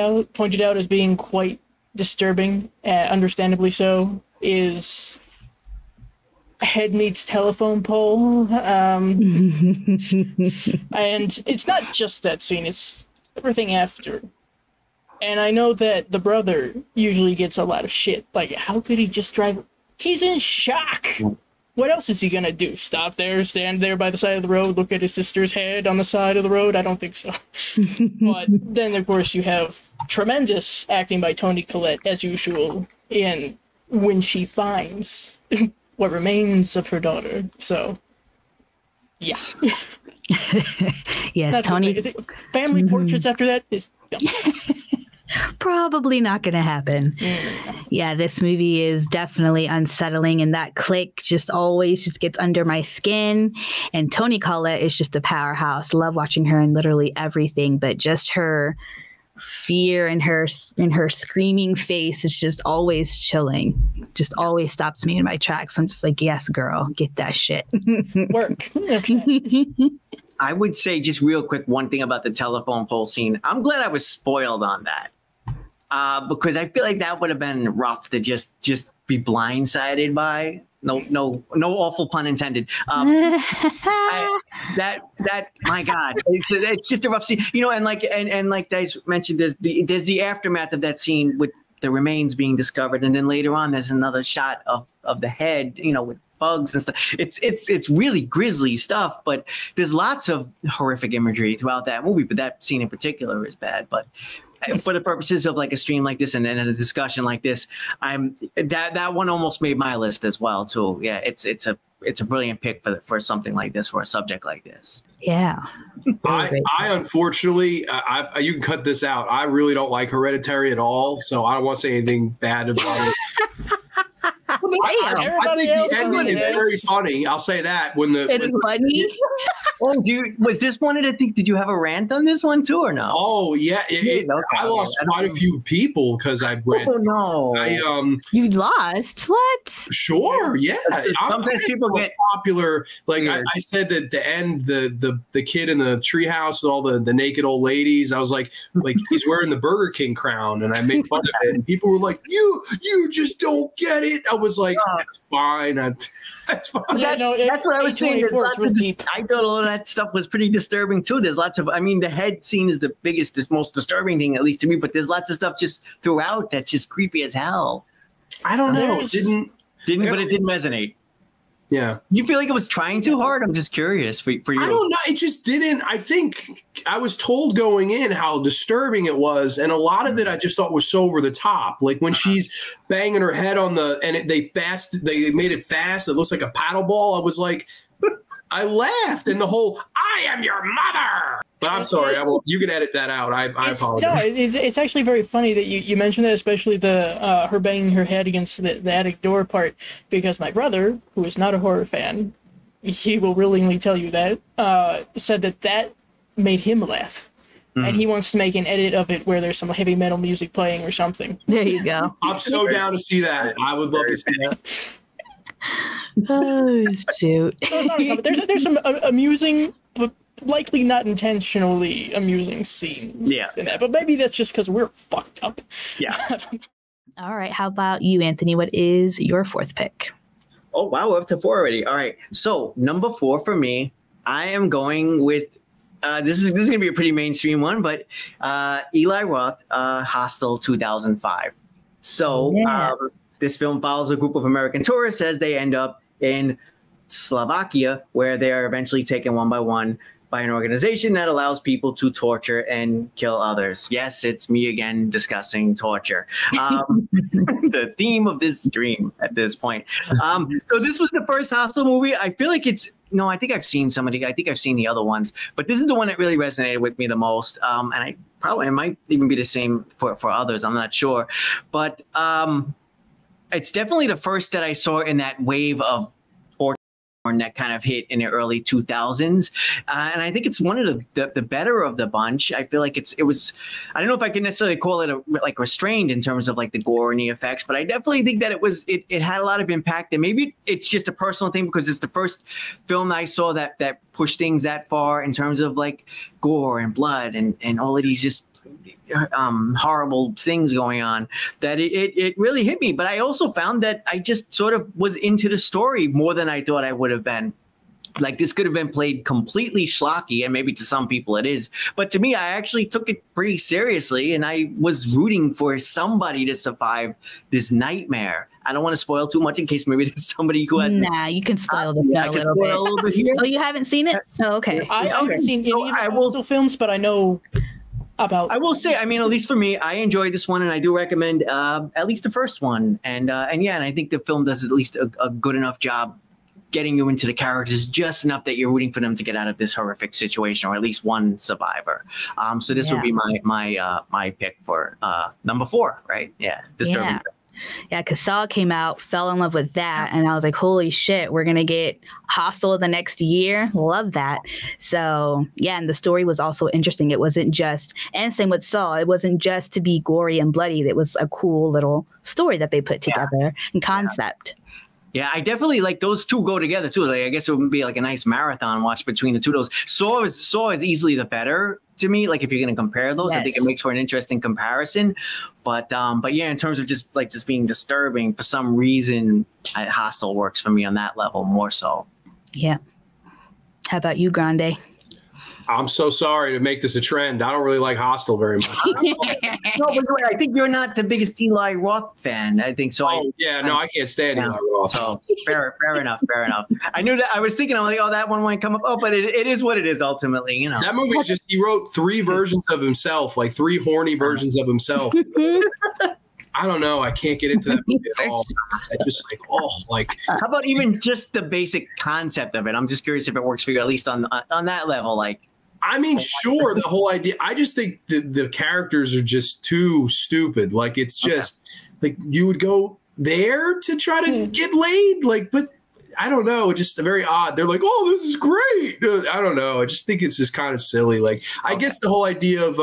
out as being quite disturbing, understandably so, is head meets telephone pole. And it's not just that scene, it's everything after. And I know that the brother usually gets a lot of shit. Like, how could he just drive? He's in shock. What else is he gonna do? Stop there, stand there by the side of the road, look at his sister's head on the side of the road? I don't think so. But then, of course, you have tremendous acting by Toni Collette, as usual, in When She Finds What Remains of Her Daughter. So, yeah. Yes, Toni. Is it family portraits after that? Probably not going to happen. Yeah, this movie is definitely unsettling, and that click just always just gets under my skin. And Toni Collette is just a powerhouse. Love watching her in literally everything, but just her fear and her screaming face is just always chilling. Just always stops me in my tracks. I'm just like, yes, girl, get that shit. Work. Okay. I would say just real quick, one thing about the telephone pole scene. I'm glad I was spoiled on that. Because I feel like that would have been rough to just be blindsided by. No awful pun intended. That my God, it's just a rough scene, you know. And like Dice mentioned, there's the aftermath of that scene with the remains being discovered, and then later on there's another shot of the head, you know, with bugs and stuff. It's really grisly stuff, but there's lots of horrific imagery throughout that movie. But that scene in particular is bad. But for the purposes of like a stream like this and a discussion like this, that one almost made my list as well too. Yeah, it's a brilliant pick for something like this, for a subject like this. Yeah. I unfortunately, you can cut this out. I really don't like Hereditary at all, so I don't want to say anything bad about it. I think the ending is very funny. I'll say that it's funny. Oh, was this one of the things? Did you have a rant on this one too, or no? Oh yeah, I lost quite a few people because I read. Oh no! You lost what? Sure, yeah. Sometimes people get popular. Like I said at the end, the kid in the treehouse with all the naked old ladies. I was like he's wearing the Burger King crown, and I made fun of it, and people were like, "You just don't get it." I was like, "That's fine. That's fine." Yeah, that's what I was saying. I thought all of that stuff was pretty disturbing too. There's lots of, I mean, the head scene is the most disturbing thing, at least to me. But there's lots of stuff just throughout that's just creepy as hell. I don't know. It but it didn't resonate. Yeah. You feel like it was trying too hard? I'm just curious for you. I don't know. It just didn't. I think I was told going in how disturbing it was. And a lot of it I just thought was so over the top. Like when she's banging her head on they made it fast. It looks like a paddle ball. I was like, I laughed. And the whole, I am your mother. But I'm sorry. You can edit that out. I apologize. No, it's actually very funny that you mentioned that, especially the her banging her head against the attic door part, because my brother, who is not a horror fan, he will willingly tell you that, said that made him laugh. And he wants to make an edit of it where there's some heavy metal music playing or something. There you go. I'm so down to see that. I would love to see that. Oh, shoot. So it's not a comment. There's some amusing, but likely not intentionally amusing scenes in that. But maybe that's just because we're fucked up. Yeah. All right. How about you, Anthony? What is your fourth pick? Oh, wow. We're up to 4 already. All right. So number 4 for me, I am going with, this is going to be a pretty mainstream one, but Eli Roth, Hostel 2005. So this film follows a group of American tourists as they end up in Slovakia, where they are eventually taken one by one by an organization that allows people to torture and kill others. Yes, it's me again discussing torture. The theme of this stream at this point. So this was the first Hostel movie. I feel like I think I've seen I think I've seen the other ones, but this is the one that really resonated with me the most. And it might even be the same for others. I'm not sure. But it's definitely the first that I saw in that wave of horror that kind of hit in the early 2000s. And I think it's one of the better of the bunch. I feel like it was, I don't know if I can necessarily call it like restrained in terms of like the gore and the effects, but I definitely think that it had a lot of impact. And maybe it's just a personal thing because it's the first film I saw that pushed things that far in terms of like gore and blood and all of these just horrible things going on, that it really hit me. But I also found that I just sort of was into the story more than I thought I would have been. Like this could have been played completely schlocky, and maybe to some people it is, but to me I actually took it pretty seriously, and I was rooting for somebody to survive this nightmare. I don't want to spoil too much in case maybe there's somebody who has. Nah, you can spoil the film a little bit here. Oh, you haven't seen it? Oh, okay. I haven't seen any of the Hostel films, but I know about. I will say, I mean, at least for me, I enjoyed this one, and I do recommend at least the first one. And I think the film does at least a good enough job getting you into the characters just enough that you're rooting for them to get out of this horrific situation, or at least one survivor. So this would be my pick for number 4, right? Yeah, disturbing. Yeah, because Saw came out, fell in love with that, and I was like, holy shit, we're going to get Hostel the next year. Love that. So, yeah, and the story was also interesting. It wasn't just, and same with Saw, it wasn't just to be gory and bloody. It was a cool little story that they put together and concept. Yeah, I definitely like those two go together too. Like, I guess it would be like a nice marathon watch between the two of those. Saw is easily the better to me. Like if you're going to compare those, I think it makes for an interesting comparison. But yeah, in terms of just being disturbing, for some reason, Hostel works for me on that level more so. Yeah. How about you, Grande? I'm so sorry to make this a trend. I don't really like Hostel very much. No, but I think you're not the biggest Eli Roth fan. I think so. I can't stand Eli Roth. So fair enough. I knew that. I was thinking, I'm like, oh, that one might come up. Oh, but it is what it is ultimately, you know. That movie is just, he wrote 3 versions of himself, like 3 horny versions of himself. I don't know. I can't get into that movie at all. I just How about even just the basic concept of it? I'm just curious if it works for you, at least on that level. Like, I mean, sure, the whole idea. I just think the characters are just too stupid. Like, it's just like you would go there to try to get laid. Like, but I don't know. It's just very odd. They're like, oh, this is great. I don't know. I just think it's just kind of silly. Like, I guess the whole idea of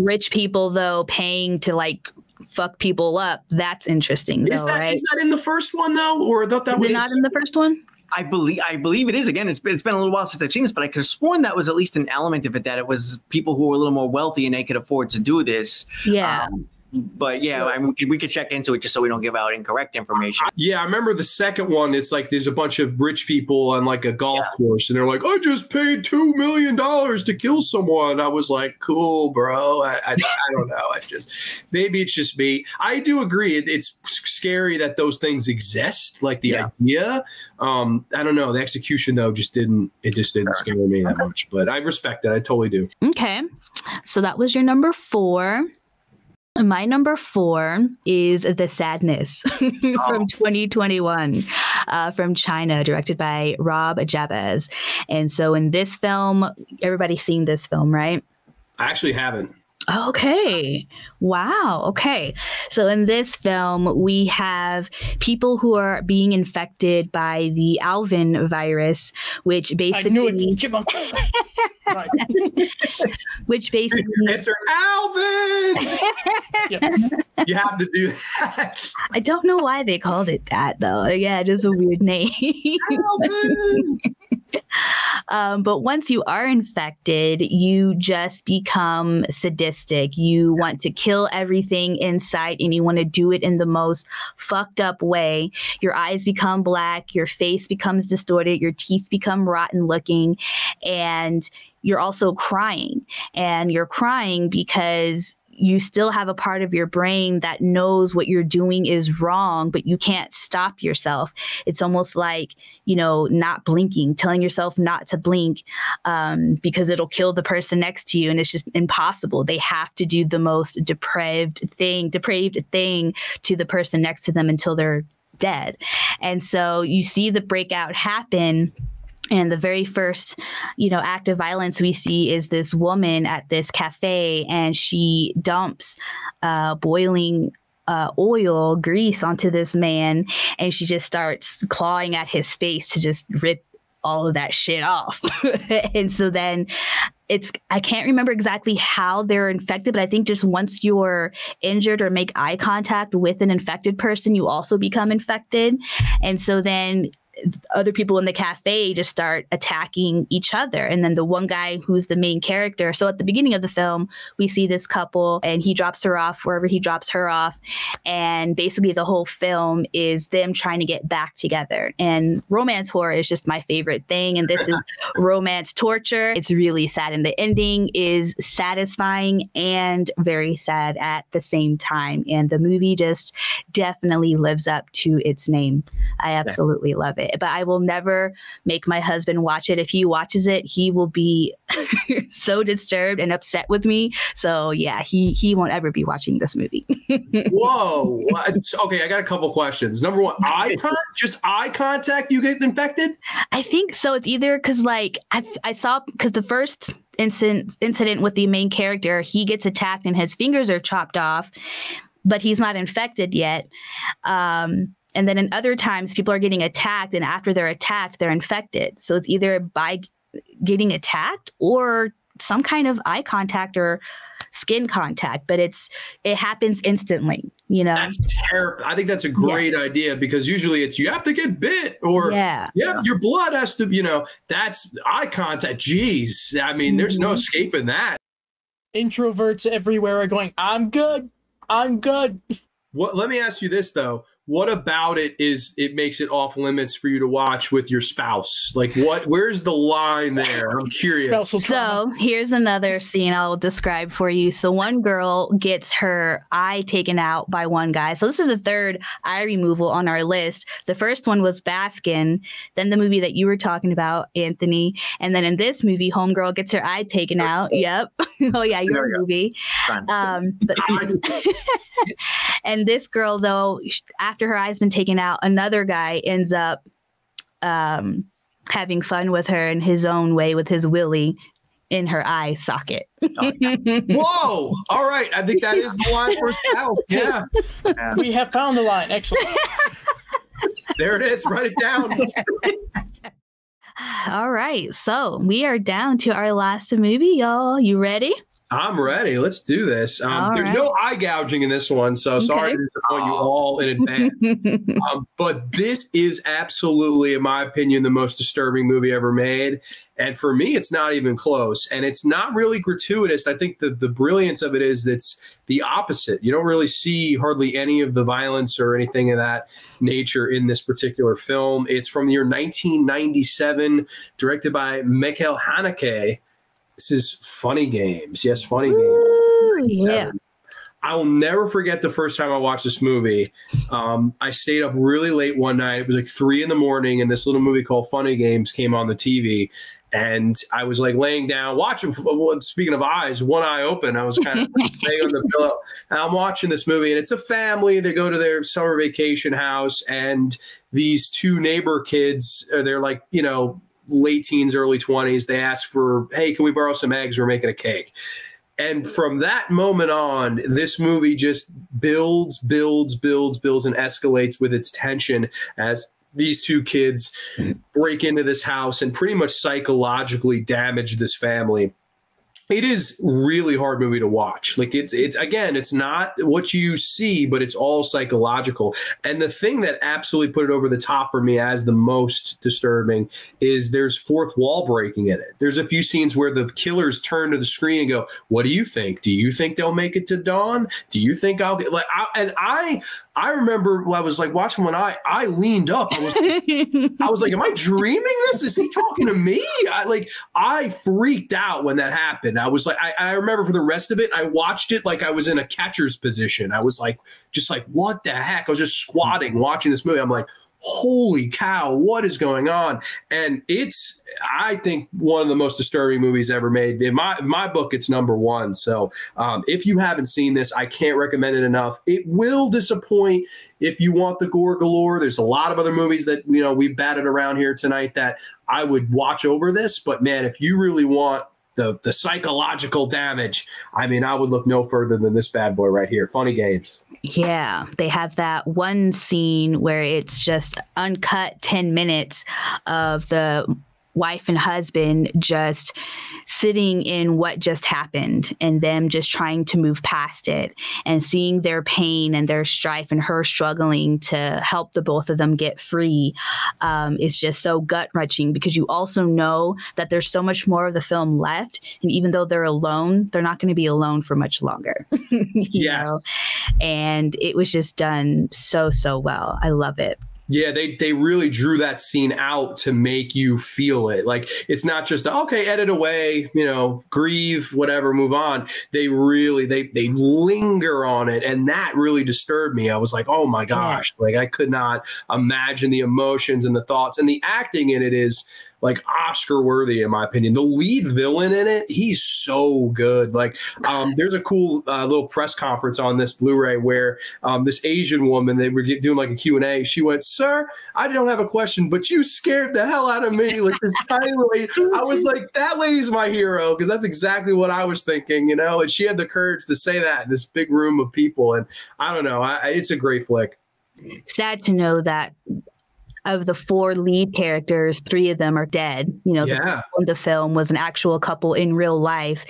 rich people, though, paying to like fuck people up. That's interesting, though, right? Is that in the first one, though? Or I thought that was not in the first one? I believe it is. Again, it's been a little while since I've seen this, but I could have sworn that was at least an element of it, that it was people who were a little more wealthy and they could afford to do this. Yeah. But yeah, I mean, we could check into it just so we don't give out incorrect information. Yeah, I remember the second one. It's like there's a bunch of rich people on like a golf course, and they're like, "I just paid $2 million to kill someone." I was like, "Cool, bro." I don't know. Maybe it's just me. I do agree. It's scary that those things exist. Like the idea. I don't know. The execution though didn't scare me that much. But I respect it. I totally do. Okay, so that was your number 4. My number 4 is The Sadness from 2021 from China, directed by Rob Jabez. And so in this film, everybody's seen this film, right? I actually haven't. Okay. Wow. Okay. So in this film, we have people who are being infected by the Alvin virus, which basically... I knew it, chipmunk. Right. Which basically... It's Alvin! Yep. You have to do that. I don't know why they called it that, though. Yeah, just a weird name. Alvin! But once you are infected, you just become sadistic. You want to kill everything in sight, and you want to do it in the most fucked up way. Your eyes become black, your face becomes distorted, your teeth become rotten looking, and you're also crying. And you're crying because you still have a part of your brain that knows what you're doing is wrong, but you can't stop yourself. It's almost like, not blinking, telling yourself not to blink because it'll kill the person next to you. And it's just impossible. They have to do the most depraved thing to the person next to them until they're dead. And so you see the breakout happen. And the very first, act of violence we see is this woman at this cafe, and she dumps boiling oil, grease onto this man, and she just starts clawing at his face to just rip all of that shit off. And so then I can't remember exactly how they're infected, but I think just once you're injured or make eye contact with an infected person, you also become infected. And so then other people in the cafe just start attacking each other. And then the one guy who's the main character. So at the beginning of the film, we see this couple and he drops her off wherever he drops her off. And basically the whole film is them trying to get back together. And romance horror is just my favorite thing. And this is romance torture. It's really sad. And the ending is satisfying and very sad at the same time. And the movie just definitely lives up to its name. I absolutely love it. But I will never make my husband watch it. If he watches it, he will be so disturbed and upset with me. So yeah, he won't ever be watching this movie. Whoa. Okay, I got a couple questions. Number one, just eye contact, you get infected? I think so. It's either because I saw, because the first incident with the main character, he gets attacked and his fingers are chopped off, but he's not infected yet. And then in other times, people are getting attacked, and after they're attacked, they're infected. So it's either by getting attacked or some kind of eye contact or skin contact, but it happens instantly, you know. That's terrible. I think that's a great idea, because usually it's you have to get bit, or your blood has to, you know, that's eye contact. Jeez, I mean, there's no escaping that. Introverts everywhere are going, I'm good. What? Let me ask you this though. What about it makes it off limits for you to watch with your spouse? Like where's the line there? I'm curious. So here's another scene I'll describe for you. So one girl gets her eye taken out by one guy. So this is the third eye removal on our list. The first one was Baskin, then the movie that you were talking about, Anthony. And then in this movie, homegirl gets her eye taken out. Yep. Oh yeah, your movie. And this girl, though, after her eye's been taken out, another guy ends up having fun with her in his own way with his willy in her eye socket. Whoa! All right, I think that is the line for spouse. Yeah. We have found the line. Excellent. There it is. Write it down. All right, so we are down to our last movie, y'all. You ready? I'm ready. Let's do this. There's no eye gouging in this one, so sorry to disappoint you all in advance. But this is absolutely, in my opinion, the most disturbing movie ever made. And for me, it's not even close. And it's not really gratuitous. I think the brilliance of it is it's the opposite. You don't really see hardly any of the violence or anything of that nature in this particular film. It's from the year 1997, directed by Michael Haneke. This is Funny Games. Yes, Funny Games. Ooh, yeah. I will never forget the first time I watched this movie. I stayed up really late one night. It was like 3 a.m, and this little movie called Funny Games came on the TV. And I was like laying down, watching, speaking of eyes, one eye open. I was kind of laying on the pillow. And I'm watching this movie, and it's a family. They go to their summer vacation house, and these two neighbor kids, they're like, you know, late teens, early 20s. They ask for, hey, can we borrow some eggs? We're making a cake. And from that moment on, this movie just builds, and escalates with its tension as these two kids break into this house and pretty much psychologically damage this family. It is really hard movie to watch. Like it's again, it's not what you see, but it's all psychological. And the thing that absolutely put it over the top for me as the most disturbing is there's fourth wall breaking in it. There's a few scenes where the killers turn to the screen and go, "What do you think? Do you think they'll make it to dawn? Do you think I'll get like?" I remember I was like watching when I leaned up. I was like, am I dreaming this? Is he talking to me? I freaked out when that happened. I was like, I remember for the rest of it, I watched it like I was in a catcher's position. I was like, just like, what the heck? I was just squatting watching this movie. I'm like, holy cow, what is going on? And it's, I think, one of the most disturbing movies ever made. In my book, it's #1. So if you haven't seen this, I can't recommend it enough. It will disappoint if you want the gore galore. There's a lot of other movies that, you know, we've batted around here tonight that I would watch over this. But man, if you really want the psychological damage, I mean, I would look no further than this bad boy right here. Funny Games. Yeah, they have that one scene where it's just uncut 10 minutes of the wife and husband just sitting in what just happened and them just trying to move past it and seeing their pain and their strife and her struggling to help the both of them get free is just so gut-wrenching, because you also know that there's so much more of the film left, and even though they're alone, they're not going to be alone for much longer. you know? And it was just done so well. I love it. Yeah, they really drew that scene out to make you feel it. Like, it's not just, okay, edit away, you know, grieve, whatever, move on. They really, they linger on it. And that really disturbed me. I was like, oh my gosh, like I could not imagine the emotions and the thoughts. And the acting in it is like Oscar worthy, in my opinion. The lead villain in it, he's so good. Like, there's a cool little press conference on this Blu-ray where this Asian woman, they were doing like a Q&A. She went, "Sir, I don't have a question, but you scared the hell out of me." Like this tiny lady. I was like, that lady's my hero, because that's exactly what I was thinking, you know. And she had the courage to say that in this big room of people. And I don't know, it's a great flick. sad to know that of the 4 lead characters, 3 of them are dead. You know, the film was an actual couple in real life,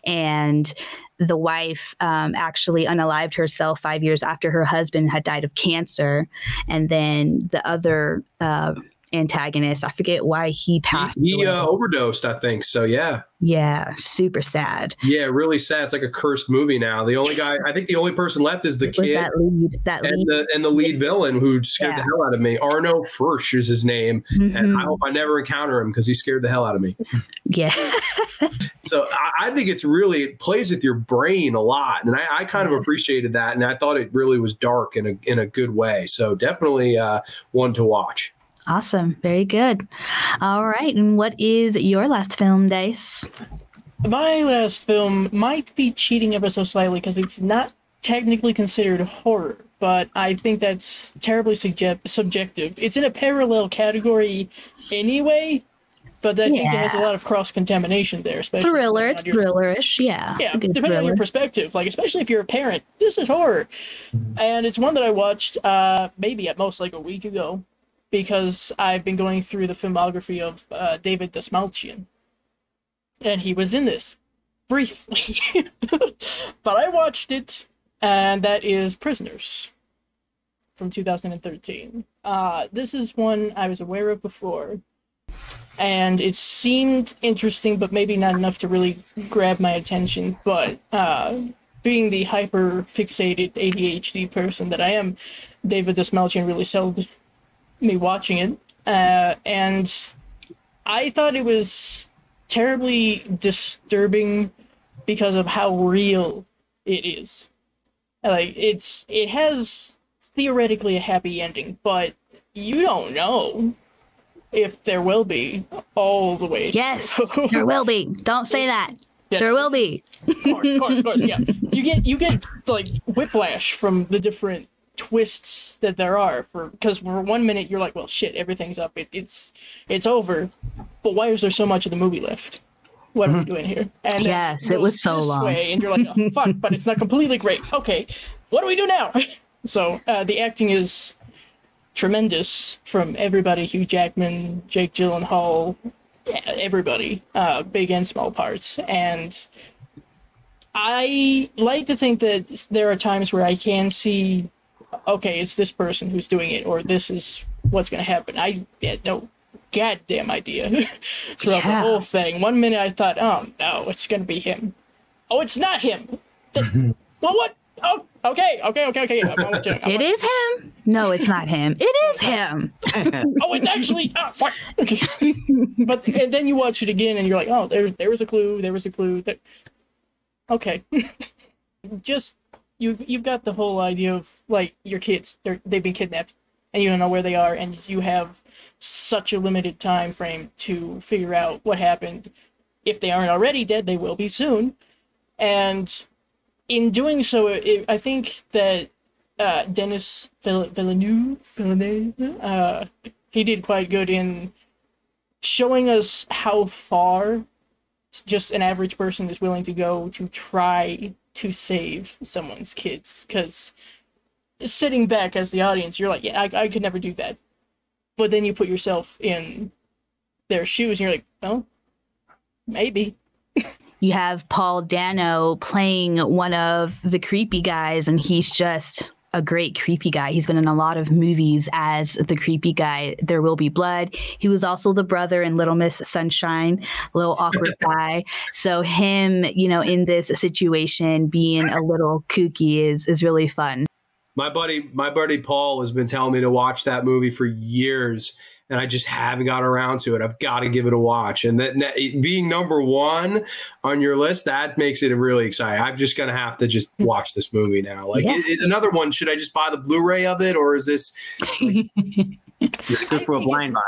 and the wife actually unalived herself 5 years after her husband had died of cancer. And then the other antagonist, I forget why he passed away. He overdosed, I think. So, yeah. Yeah, super sad. Yeah, really sad. It's like a cursed movie now. The only guy, I think the only person left is the kid and the lead villain who scared the hell out of me. Arno Furch is his name. And I hope I never encounter him because he scared the hell out of me. Yeah. So I think it plays with your brain a lot. And I kind of appreciated that. And I thought it really was dark in a good way. So definitely one to watch. Awesome. Very good. All right. And what is your last film, Dice? My last film might be cheating ever so slightly because it's not technically considered horror, but I think that's terribly subjective. It's in a parallel category anyway, but I think it has a lot of cross-contamination there. Especially thriller. It's thrillerish. Yeah. Yeah, depending on your perspective. Like, especially if you're a parent, this is horror. And it's one that I watched maybe at most like a week ago, because I've been going through the filmography of David Dastmalchian. And he was in this, briefly. But I watched it, and that is Prisoners from 2013. This is one I was aware of before, and it seemed interesting, but maybe not enough to really grab my attention. But being the hyper-fixated ADHD person that I am, David Dastmalchian really sold me watching it, and I thought it was terribly disturbing because of how real it is. Like, it has theoretically a happy ending, but you don't know if there will be all the way. Yes, there will be. Don't say that. Yeah. There will be. Of course, yeah. You get like whiplash from the different twists that there are, because for 1 minute you're like, well, shit, everything's up, it's over, but why is there so much of the movie left? What are we doing here? And yes, it was so long way, and you're like, oh, fuck, but it's not completely great. Okay, what do we do now? So the acting is tremendous from everybody: Hugh Jackman, Jake Gyllenhaal, everybody, big and small parts. And I like to think that there are times where I can see, okay, it's this person who's doing it, or this is what's going to happen. I had no goddamn idea throughout the whole thing. 1 minute I thought, oh no, it's going to be him. Oh, it's not him. Well, what? Oh, okay. It is him. No, it's not him. It is him. Oh, it's actually, oh, fuck. But and then you watch it again and you're like, oh, there was a clue. Okay. Just, you've got the whole idea of, like, your kids, they've been kidnapped and you don't know where they are, and you have such a limited time frame to figure out what happened. If they aren't already dead, they will be soon. And in doing so, I think that Denis Villeneuve, he did quite good in showing us how far just an average person is willing to go to try to save someone's kids. Because sitting back as the audience, you're like, yeah, I could never do that. But then you put yourself in their shoes and you're like, well, maybe. You have Paul Dano playing one of the creepy guys, and he's just a great creepy guy. He's been in a lot of movies as the creepy guy. There Will Be Blood. He was also the brother in Little Miss Sunshine, little awkward guy. So him, in this situation, being a little kooky is really fun. My buddy Paul has been telling me to watch that movie for years, and I just haven't got around to it. I've got to give it a watch. And that being number one on your list, that makes it really exciting. I'm just going to have to just watch this movie now. Like, another one, should I just buy the Blu-ray of it, or is this? It's good for a blind buy.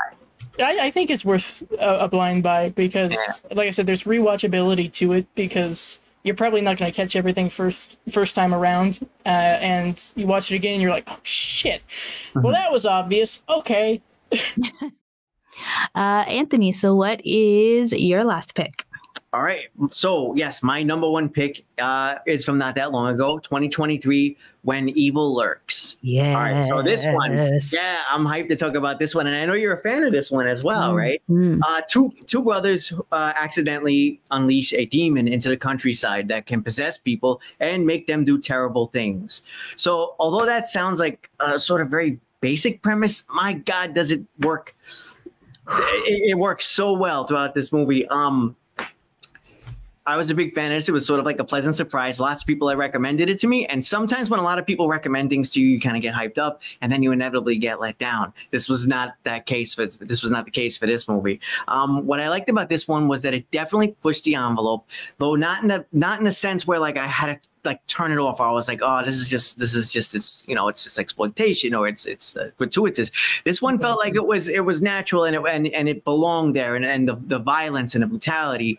I think it's worth a blind buy because, like I said, there's rewatchability to it, because you're probably not going to catch everything first time around, and you watch it again and you're like, oh, shit. Well, that was obvious. Okay. Anthony, so what is your last pick? All right. So, yes, my number one pick is from not that long ago, 2023, When Evil Lurks. Yeah. All right. So this one, yeah, I'm hyped to talk about this one. And I know you're a fan of this one as well, right? Two brothers accidentally unleash a demon into the countryside that can possess people and make them do terrible things. So although that sounds like a sort of very basic premise, my God, does it work? It works so well throughout this movie. I was a big fan of this. It was sort of like a pleasant surprise. Lots of people have recommended it to me. And sometimes when a lot of people recommend things to you, you kind of get hyped up and then you inevitably get let down. This was not the case for this movie. What I liked about this one was that it definitely pushed the envelope, though not in a sense where like I had to like turn it off. I was like, oh, this is just it's it's just exploitation or it's gratuitous. This one felt like it was natural and it belonged there, and the violence and the brutality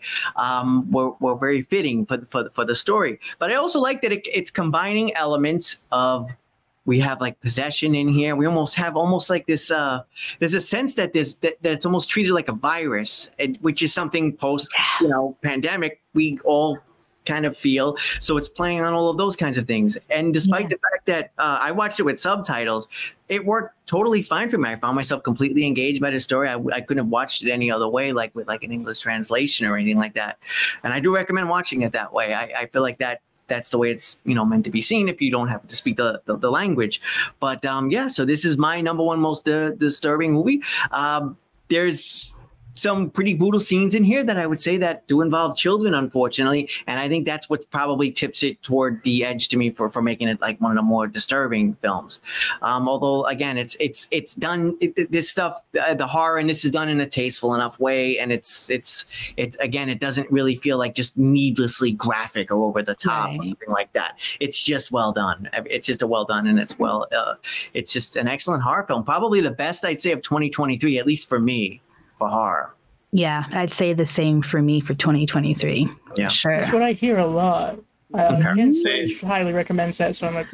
were very fitting for the story. But I also like that it's combining elements of. We have like possession in here. We almost have like this. There's a sense that that it's almost treated like a virus, which is something post pandemic we all kind of feel. So it's playing on all of those kinds of things. And despite the fact that I watched it with subtitles, it worked totally fine for me. I found myself completely engaged by the story. I couldn't have watched it any other way, like with like an English translation or anything like that. And I do recommend watching it that way. I feel like that's the way it's meant to be seen if you don't have to speak the language. But so this is my number one most disturbing movie. There's some pretty brutal scenes in here that I would say that do involve children, unfortunately, and I think that's what probably tips it toward the edge to me for making it like one of the more disturbing films. Although again, it's done this stuff, the horror, and this is done in a tasteful enough way, and it's again, it doesn't really feel like just needlessly graphic or over the top or anything like that. It's just well done. It's just well done, and it's just an excellent horror film. Probably the best I'd say of 2023, at least for me. For horror. Yeah, I'd say the same for me for 2023. Yeah, sure. That's what I hear a lot. Ken Sage highly recommends that, so I'm like,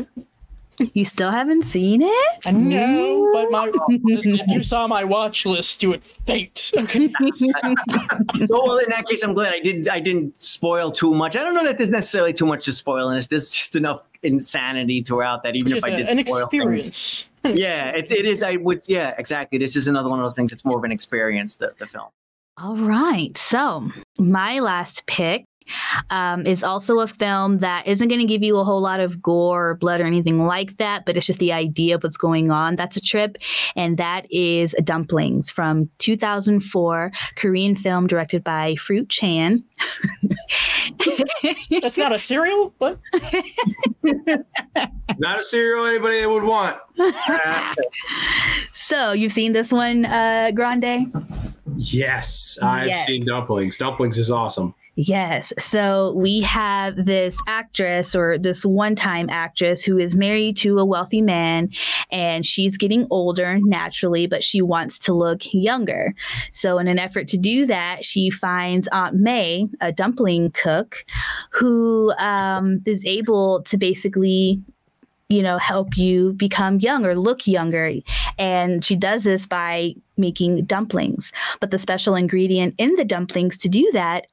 you still haven't seen it? I know, but listen, if you saw my watch list, you would faint. Okay. So well, in that case, I'm glad I didn't spoil too much. I don't know that there's necessarily too much to spoil in this. There's just enough insanity throughout that even if I did an spoil experience. Things. Yeah, it is. Exactly. This is another one of those things. It's more of an experience, the film. All right. So my last pick is also a film that isn't going to give you a whole lot of gore or blood or anything like that, but it's just the idea of what's going on. That's a trip. And that is Dumplings from 2004, Korean film directed by Fruit Chan. That's not a cereal? What? Not a cereal anybody would want. So you've seen this one, Grande? Yes, I've seen Dumplings. Dumplings is awesome. Yes. So we have this actress, or this one-time actress, who is married to a wealthy man, and she's getting older naturally, but she wants to look younger. So in an effort to do that, she finds Aunt May, a dumpling cook, who is able to basically help you become young or look younger. And she does this by making dumplings. But the special ingredient in the dumplings to do that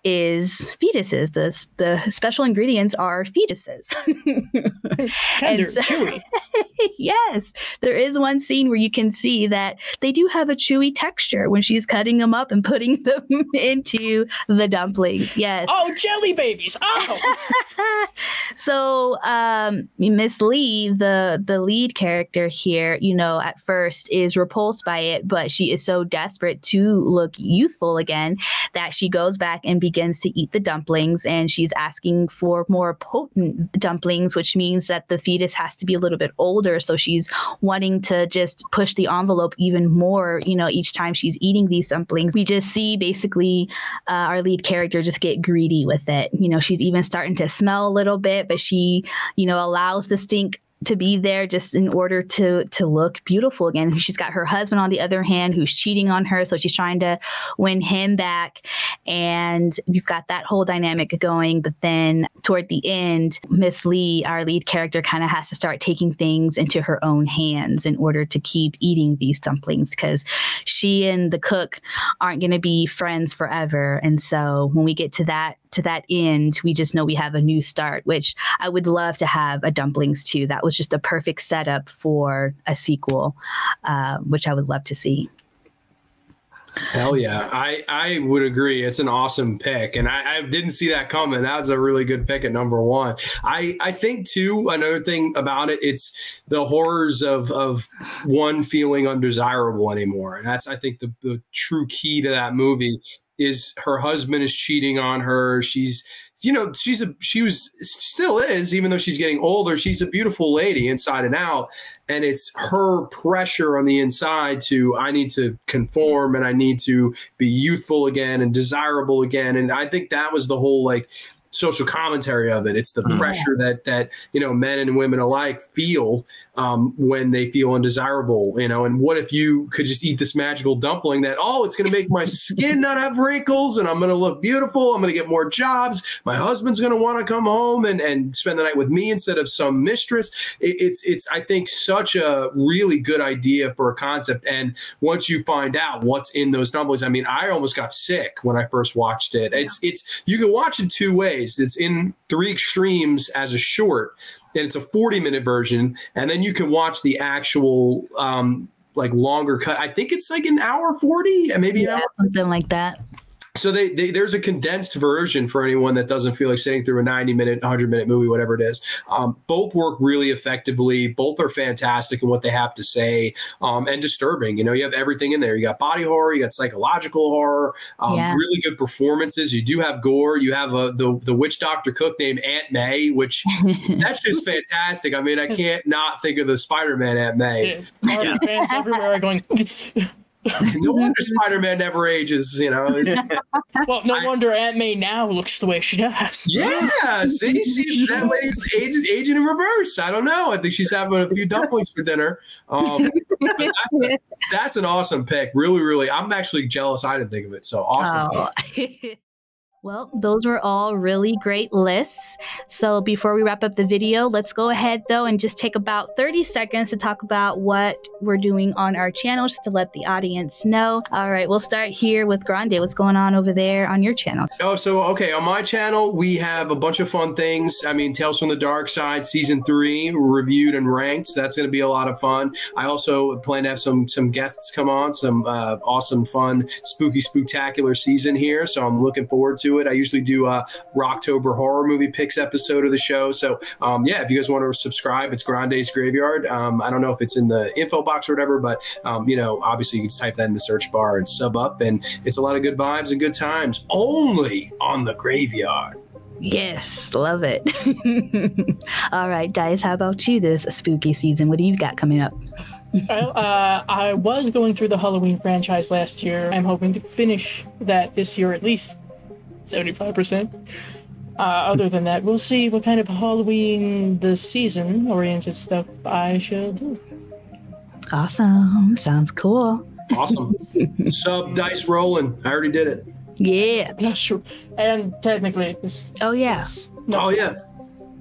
is fetuses. The special ingredients are fetuses. Tender, chewy. Yes, there is one scene where you can see that they do have a chewy texture when she's cutting them up and putting them into the dumplings. Yes. Oh, jelly babies! Oh. So, Miss Lee, the lead character here, at first is repulsed by it, but she is so desperate to look youthful again that she goes back and begins to eat the dumplings, and she's asking for more potent dumplings, which means that the fetus has to be a little bit older. So she's wanting to just push the envelope even more, each time she's eating these dumplings. We just see basically our lead character just get greedy with it. She's even starting to smell a little bit, but she, allows the stink to be there just in order to look beautiful again. She's got her husband on the other hand who's cheating on her, so she's trying to win him back, and we've got that whole dynamic going. But then toward the end, Miss Lee, our lead character, kind of has to start taking things into her own hands in order to keep eating these dumplings, because she and the cook aren't going to be friends forever. And so when we get to that end, we just know we have a new start, which I would love to have a Dumplings 2. That was just a perfect setup for a sequel, which I would love to see. Hell yeah. I would agree. It's an awesome pick. And I didn't see that coming. That's a really good pick at number one. I think, too, another thing about it, it's the horrors of one feeling undesirable anymore. And that's, I think, the true key to that movie is her husband is cheating on her. She's, you know, still is, even though she's getting older, she's a beautiful lady inside and out. And it's her pressure on the inside to, I need to conform and I need to be youthful again and desirable again. And I think that was the whole, like, social commentary of it. It's the pressure that you know, men and women alike feel when they feel undesirable, you know. And what if you could just eat this magical dumpling that, oh, it's going to make my skin not have wrinkles and I'm going to look beautiful, I'm going to get more jobs, my husband's going to want to come home and spend the night with me instead of some mistress. It's I think such a really good idea for a concept. And once you find out what's in those dumplings, I mean, I almost got sick when I first watched it. It's you can watch it two ways. It's in 3 extremes as a short, and it's a 40-minute version, and then you can watch the actual like longer cut. I think it's like an hour 40, and maybe an hour, something like that. So there's a condensed version for anyone that doesn't feel like sitting through a 90-minute, 100-minute movie, whatever it is. Both work really effectively. Both are fantastic in what they have to say, and disturbing. You know, you have everything in there. You got body horror, you got psychological horror, really good performances. You do have gore. You have the witch doctor cook named Aunt May, which that's just fantastic. I mean, I can't not think of the Spider-Man Aunt May. Yeah. Fans everywhere are going. No wonder Spider-Man never ages, you know. Well, no wonder Aunt May now looks the way she does. Yeah, see, she's that lady's aging in reverse. I don't know. I think she's having a few dumplings for dinner. That's an awesome pick. Really, really. I'm actually jealous I didn't think of it. So awesome. Oh. Well, those were all really great lists. So before we wrap up the video, let's go ahead, though, and just take about 30 seconds to talk about what we're doing on our channel, just to let the audience know. All right, we'll start here with Grande. What's going on over there on your channel? Oh, so, okay, on my channel, we have a bunch of fun things. I mean, Tales from the Dark Side, Season 3, reviewed and ranked. So that's going to be a lot of fun. I also plan to have some guests come on, some awesome, fun, spooky, spooktacular season here. So I'm looking forward to it. I usually do a Rocktober horror movie picks episode of the show. So yeah, if you guys want to subscribe, it's Grande's Graveyard. I don't know if it's in the info box or whatever, but you know, obviously you can just type that in the search bar and sub up, and it's a lot of good vibes and good times only on the Graveyard. Yes, love it. All right, Dice, how about you this spooky season? What do you got coming up? Well, I was going through the Halloween franchise last year. I'm hoping to finish that this year at least 75%. Other than that, we'll see what kind of Halloween this season oriented stuff I shall do. Awesome. Sounds cool. Awesome. Sub Dice Rollen. I already did it. Yeah. That's true. And technically,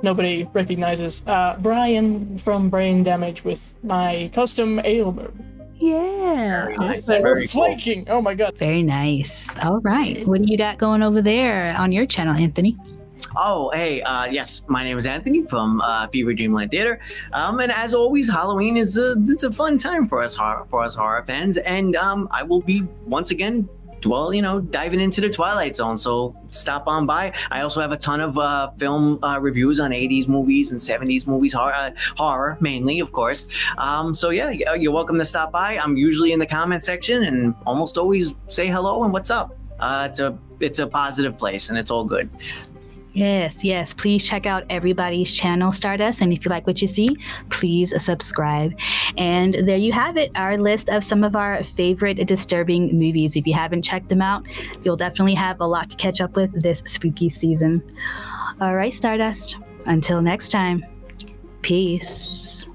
nobody recognizes Brian from Brain Damage with my custom Aylmer. Yeah. Very nice. We're flanking. Cool. Oh my god. Very nice. All right. What do you got going over there on your channel, Anthony? Oh, hey, yes, my name is Anthony from Fever Dreamland Theater, and as always, Halloween is it's a fun time for us horror fans, and I will be once again, well, you know, diving into the Twilight Zone, so stop on by. I also have a ton of film reviews on 80s movies and 70s movies, horror mainly, of course. So yeah, you're welcome to stop by. I'm usually in the comment section and almost always say hello and what's up. It's a positive place and it's all good. Yes. Please check out everybody's channel, Stardust. And if you like what you see, please subscribe. And there you have it, our list of some of our favorite disturbing movies. If you haven't checked them out, you'll definitely have a lot to catch up with this spooky season. All right, Stardust. Until next time. Peace.